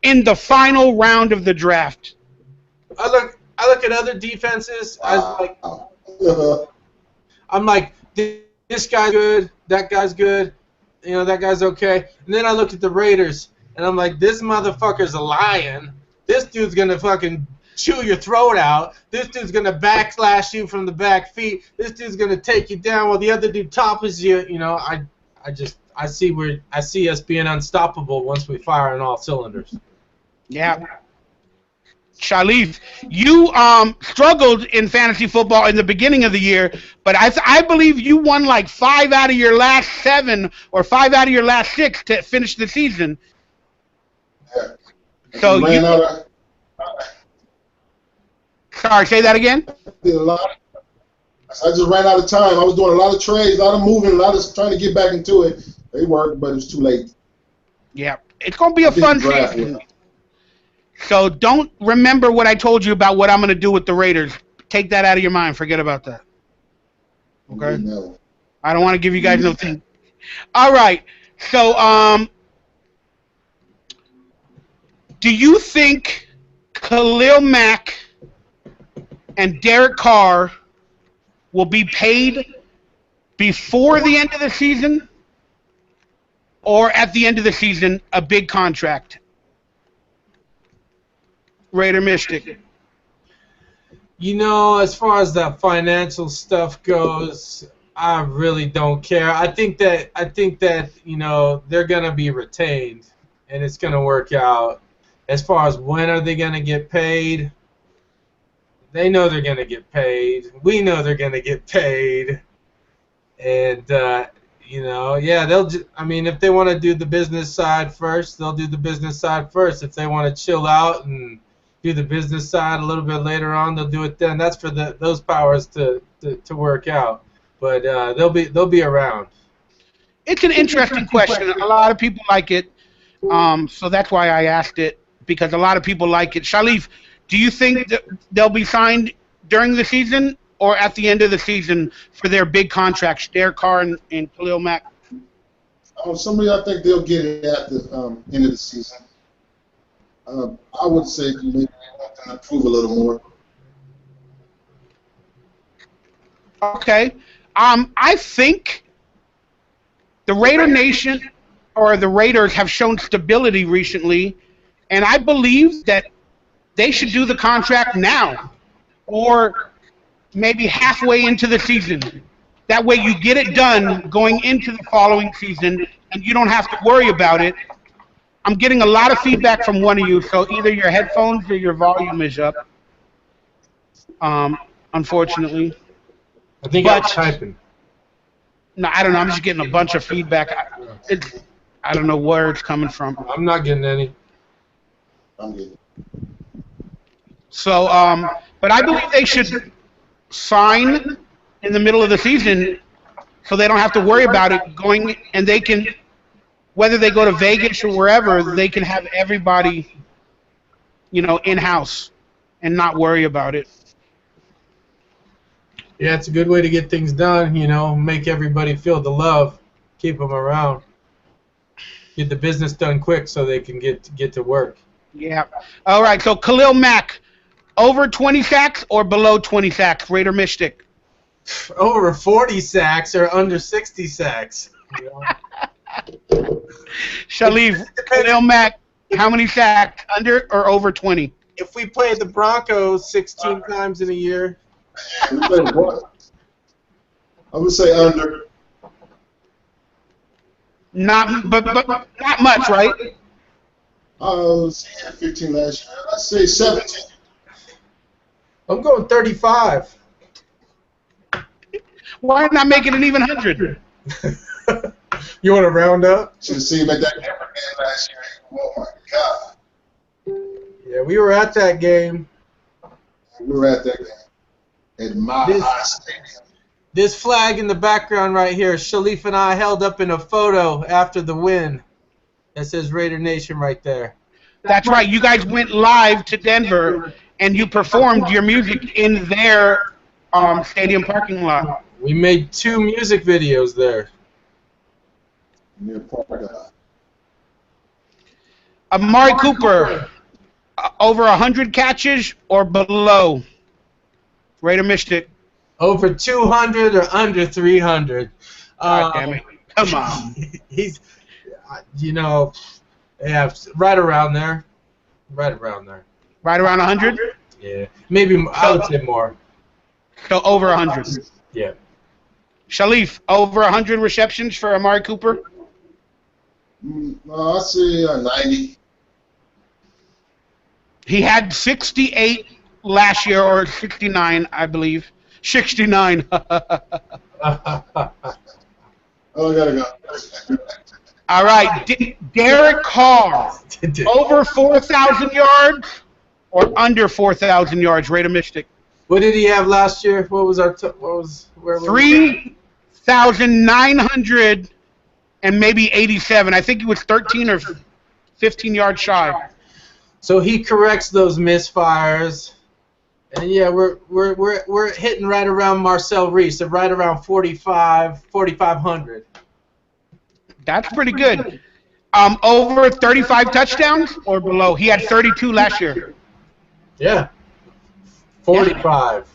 in the final round of the draft. I look at other defenses. I'm like, this guy's good, that guy's good, that guy's okay. And then I look at the Raiders, and I'm like, this motherfucker's a lion. This dude's gonna fucking chew your throat out. This dude's gonna backslash you from the back feet. This dude's gonna take you down while the other dude topples you. I see us being unstoppable once we fire on all cylinders. Yeah. Shalif, you struggled in fantasy football in the beginning of the year, but I believe you won like 5 out of your last 7 or 5 out of your last 6 to finish the season. Yeah. So sorry, say that again? I just ran out of time. I was doing a lot of trades, a lot of moving, a lot of trying to get back into it. They worked, but it was too late. Yeah, it's going to be a fun season. So don't remember what I told you about what I'm going to do with the Raiders. Take that out of your mind. Forget about that. Okay? No. I don't want to give you guys no thing. All right. So, do you think Khalil Mack and Derek Carr will be paid before the end of the season or at the end of the season, a big contract? Raider Mystic. As far as that financial stuff goes, I really don't care. I think that they're gonna be retained, and it's gonna work out. As far as when are they gonna get paid, they know they're gonna get paid. We know they're gonna get paid, and if they want to do the business side first, they'll do the business side first. If they want to chill out and do the business side a little bit later on, they'll do it then. That's for those powers to work out. But they'll be around. It's an interesting question. A lot of people like it, so that's why I asked it, because a lot of people like it. Shalif, do you think that they'll be signed during the season or at the end of the season for their big contracts, Derek Carr and Khalil Mack? Somebody, I think they'll get it at the end of the season. I would say maybe want them to improve a little more. Okay. I think the Raider Nation or the Raiders have shown stability recently, and I believe that they should do the contract now or maybe halfway into the season. That way you get it done going into the following season, and you don't have to worry about it. I'm getting a lot of feedback from one of you, so either your headphones or your volume is up, unfortunately. I think I'm typing. No, I don't know. I'm just getting a bunch of feedback. I don't know where it's coming from. I'm not getting any. I'm good. So, but I believe they should sign in the middle of the season so they don't have to worry about it going, and they can, whether they go to Vegas or wherever, they can have everybody, you know, in-house and not worry about it. Yeah, it's a good way to get things done, you know, make everybody feel the love, keep them around. Get the business done quick so they can get to work. Yeah. All right, so Khalil Mack, over 20 sacks or below 20 sacks, Raider Mystic? Over 40 sacks or under 60 sacks. You know? Shalif, Khalil Mack, how many sacks, under or over 20? If we played the Broncos 16 times in a year. I would say under. Not, but not much, right? I was 15 last year. I'd say 17. I'm going 35. Why not make it an even 100? You want to round up? Should have seen him at that Denver game last year. Oh my God. Yeah, we were at that game. We were at that game. At Mile High Stadium. This flag in the background right here, Shalif and I held up in a photo after the win. That says Raider Nation right there. That's right. You guys went live to Denver, and you performed your music in their stadium parking lot. We made 2 music videos there. Near Park. Amari Cooper, over 100 catches or below? Raider Mystic. Over 200 or under 300. God damn it. Come on. He's, you know, yeah, right around there. Right around there. Right around 100? Yeah. Maybe, I would say more. So over 100. Yeah. Shalif, over 100 receptions for Amari Cooper? No, I'd say 90. He had 68 last year, or 69, I believe. 69. Oh, I gotta go. All right, Derek Carr, over 4,000 yards or under 4,000 yards, Raider Mystic? What did he have last year? What was our where was 3,900 and maybe 87. I think he was 13 or 15 yards shy. So he corrects those misfires. And yeah, we're hitting right around Marcel Reese, right around 4,500. That's pretty good. Over 35 touchdowns or below? He had 32 last year. Yeah. 45.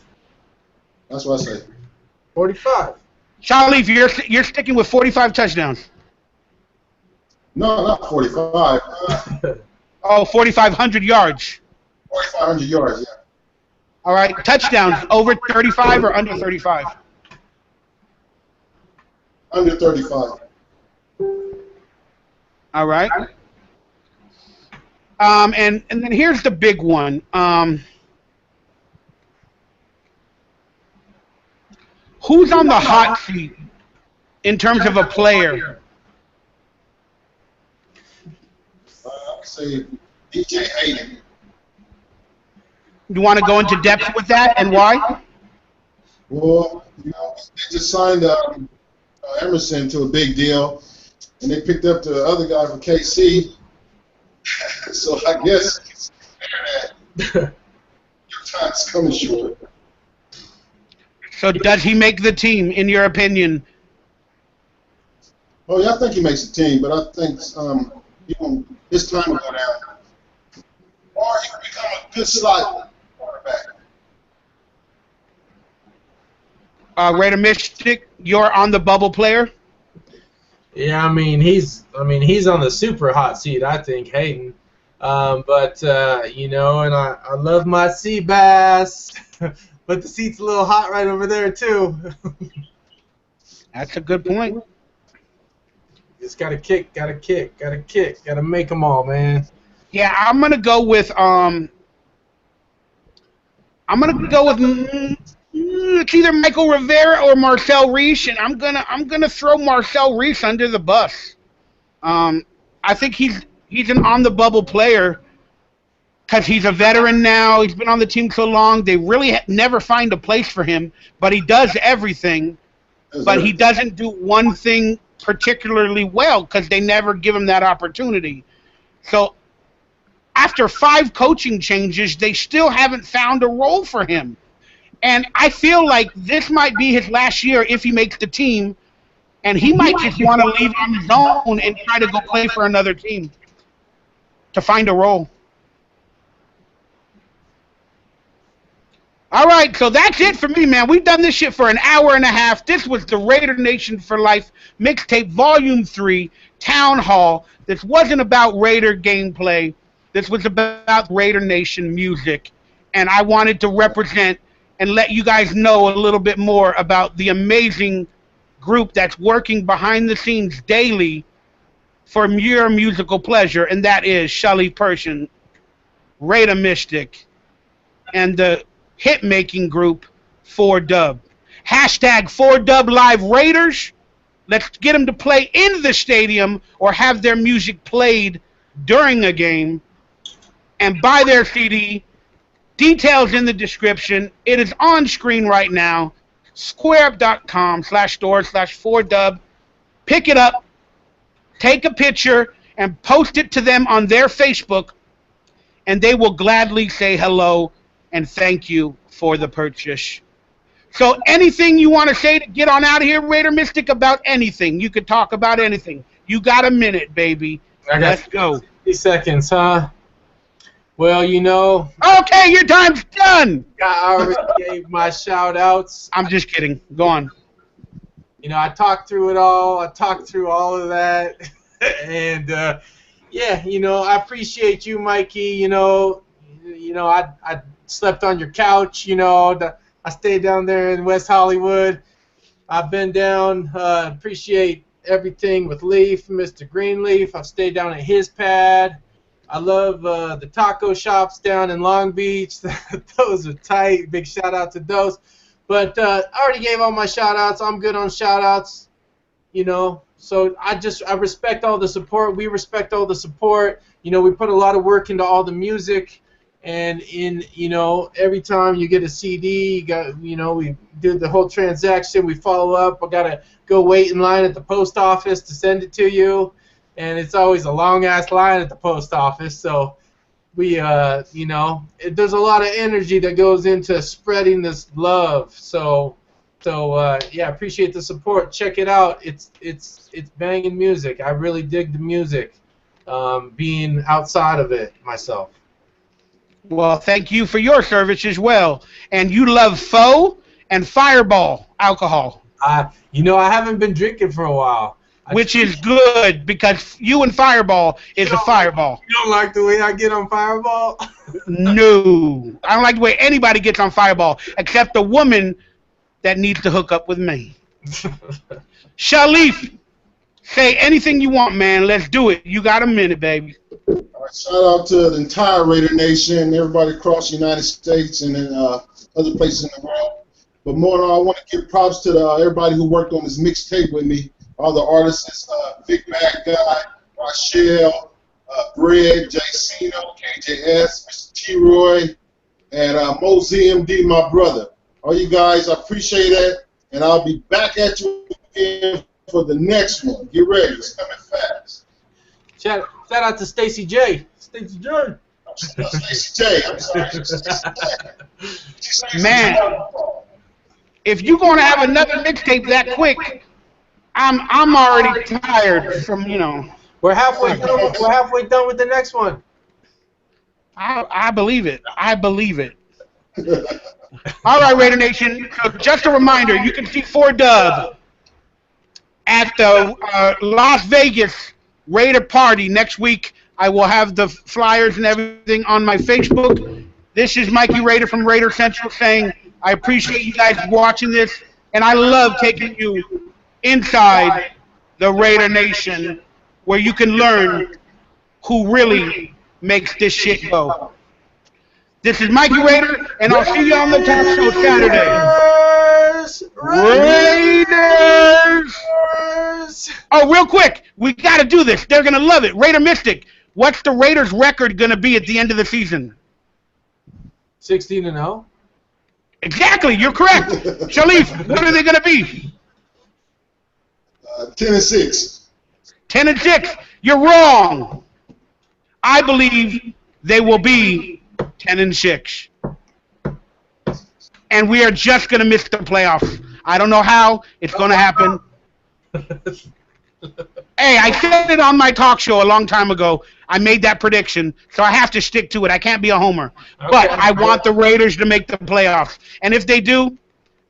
That's what I say. 45. Shalif, you're sticking with 45 touchdowns. No, not 45. Oh, 4,500 yards. 4,500 yards, yeah. All right, touchdowns, over 35 or under 35? Under 35. All right. And then here's the big one. Who's on the hot seat in terms of a player? I would say DJ Hayden. You want to go into depth with that and why? Well, you know, they just signed Emerson to a big deal, and they picked up the other guy from KC. So I guess your time's coming short. So does he make the team, in your opinion? Oh, yeah, I think he makes the team, but I think his time will go down. Or he could become a good slot quarterback. Raider Mystic, you're on the bubble player? Yeah, I mean he's on the super hot seat, I think, Hayden. But you know, and I love my sea bass, but the seat's a little hot right over there too. That's a good point. Just gotta kick, gotta make them all, man. Yeah, I'm gonna go with it's either Michael Rivera or Marcel Reese, and I'm gonna throw Marcel Reese under the bus. I think he's an on the bubble player, because he's a veteran now. He's been on the team so long. They really never find a place for him, but he does everything. But he doesn't do one thing particularly well because they never give him that opportunity. So after 5 coaching changes, they still haven't found a role for him. And I feel like this might be his last year if he makes the team, and he might just want to leave on his own and try to go play for another team to find a role. All right, so that's it for me, man. We've done this shit for an hour and a half. This was the Raider Nation for Life Mixtape Volume 3, Town Hall. This wasn't about Raider gameplay. This was about Raider Nation music. And I wanted to represent and let you guys know a little bit more about the amazing group that's working behind the scenes daily for your musical pleasure, and that is Shelly Persian, Raider Mystic, and the hit-making group 4Dub. Hashtag 4Dub Live Raiders. Let's get them to play in the stadium or have their music played during a game, and buy their CD. Details in the description. It is on screen right now. squareup.com/store/4dub. Pick it up, take a picture, and post it to them on their Facebook, and they will gladly say hello and thank you for the purchase. So anything you want to say to get on out of here, Raider Mystic, about anything? You could talk about anything. You got a minute, baby. Let's go. 50 seconds, huh? Well, you know. Okay, your time's done. I already gave my shout-outs. I'm just kidding. Go on. You know, I talked through it all. I talked through all of that. And, yeah, you know, I appreciate you, Mikey. You know, I slept on your couch. You know, I stayed down there in West Hollywood. I've been down. Appreciate everything with Leaf, Mr. Greenleaf. I've stayed down at his pad. I love the taco shops down in Long Beach. Those are tight. Big shout out to those. But I already gave all my shout outs. I'm good on shout outs. You know, so I respect all the support. We respect all the support. You know, we put a lot of work into all the music. And you know, every time you get a CD, we do the whole transaction. We follow up. I gotta go wait in line at the post office to send it to you. And it's always a long-ass line at the post office, so we, you know, there's a lot of energy that goes into spreading this love. So yeah, appreciate the support. Check it out. It's banging music. I really dig the music, being outside of it myself. Well, thank you for your service as well. And you love Foe and Fireball alcohol. You know, I haven't been drinking for a while. Which is good, because you and Fireball is a fireball. You don't like the way I get on Fireball? No. I don't like the way anybody gets on Fireball, except the woman that needs to hook up with me. Shalif, say anything you want, man. Let's do it. You got a minute, baby. All right, shout out to the entire Raider Nation, everybody across the United States and in other places in the world. But more than all, I want to give props to everybody who worked on this mixtape with me. All the artists, Big Bad Guy, Rochelle, Bread, Jacino, KJS, Mr. T-Roy, and Mo ZMD, my brother. All you guys, I appreciate it, and I'll be back at you again for the next one. Get ready, it's coming fast. Shout out to Stacy J. Stacy J. Stacy J, I'm sorry. Man, if you're going to have another mixtape that quick, I'm already tired from, you know. We're halfway done. We're halfway done with the next one. I believe it. I believe it. All right, Raider Nation. So just a reminder, you can see 4Dub at the Las Vegas Raider Party next week. I will have the flyers and everything on my Facebook. This is Mikey Raider from Raider Central saying I appreciate you guys watching this, and I love taking you inside the Raider Nation, where you can learn who really makes this shit go. This is Mikey Raider, and I'll see you on the Talk Show Saturday. Raiders! Oh, real quick, we got to do this. They're going to love it. Raider Mystic, what's the Raiders' record going to be at the end of the season? 16-0. Exactly, you're correct. Sharif, what are they going to be? 10-6. 10-6. You're wrong. I believe they will be 10-6. And we are just going to miss the playoffs. I don't know how it's going to happen. Hey, I said it on my talk show a long time ago. I made that prediction, so I have to stick to it. I can't be a homer. Okay. But I want the Raiders to make the playoffs. And if they do,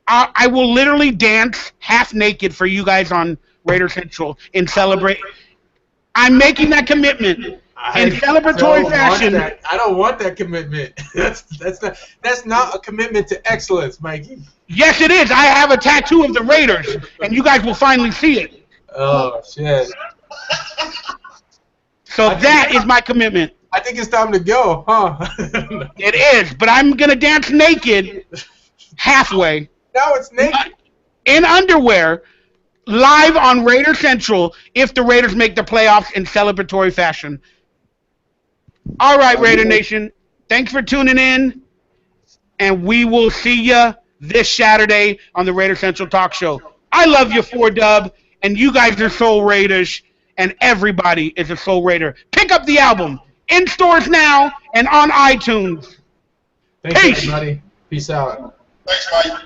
I will literally dance half naked for you guys on Raider Central in celebrate. I'm making that commitment in celebratory fashion. I don't want that commitment. That's not a commitment to excellence, Mikey. Yes, it is. I have a tattoo of the Raiders, and you guys will finally see it. Oh shit! So that is my commitment. I think it's time to go, huh? It is, but I'm gonna dance naked, halfway, Now it's naked. in underwear, live on Raider Central if the Raiders make the playoffs in celebratory fashion. All right, Raider Nation, thanks for tuning in, and we will see ya this Saturday on the Raider Central Talk Show. I love you, 4Dub, and you guys are Soul Raiders, and everybody is a Soul Raider. Pick up the album in stores now and on iTunes. Thanks, Peace. everybody. Peace out. Thanks, Mike.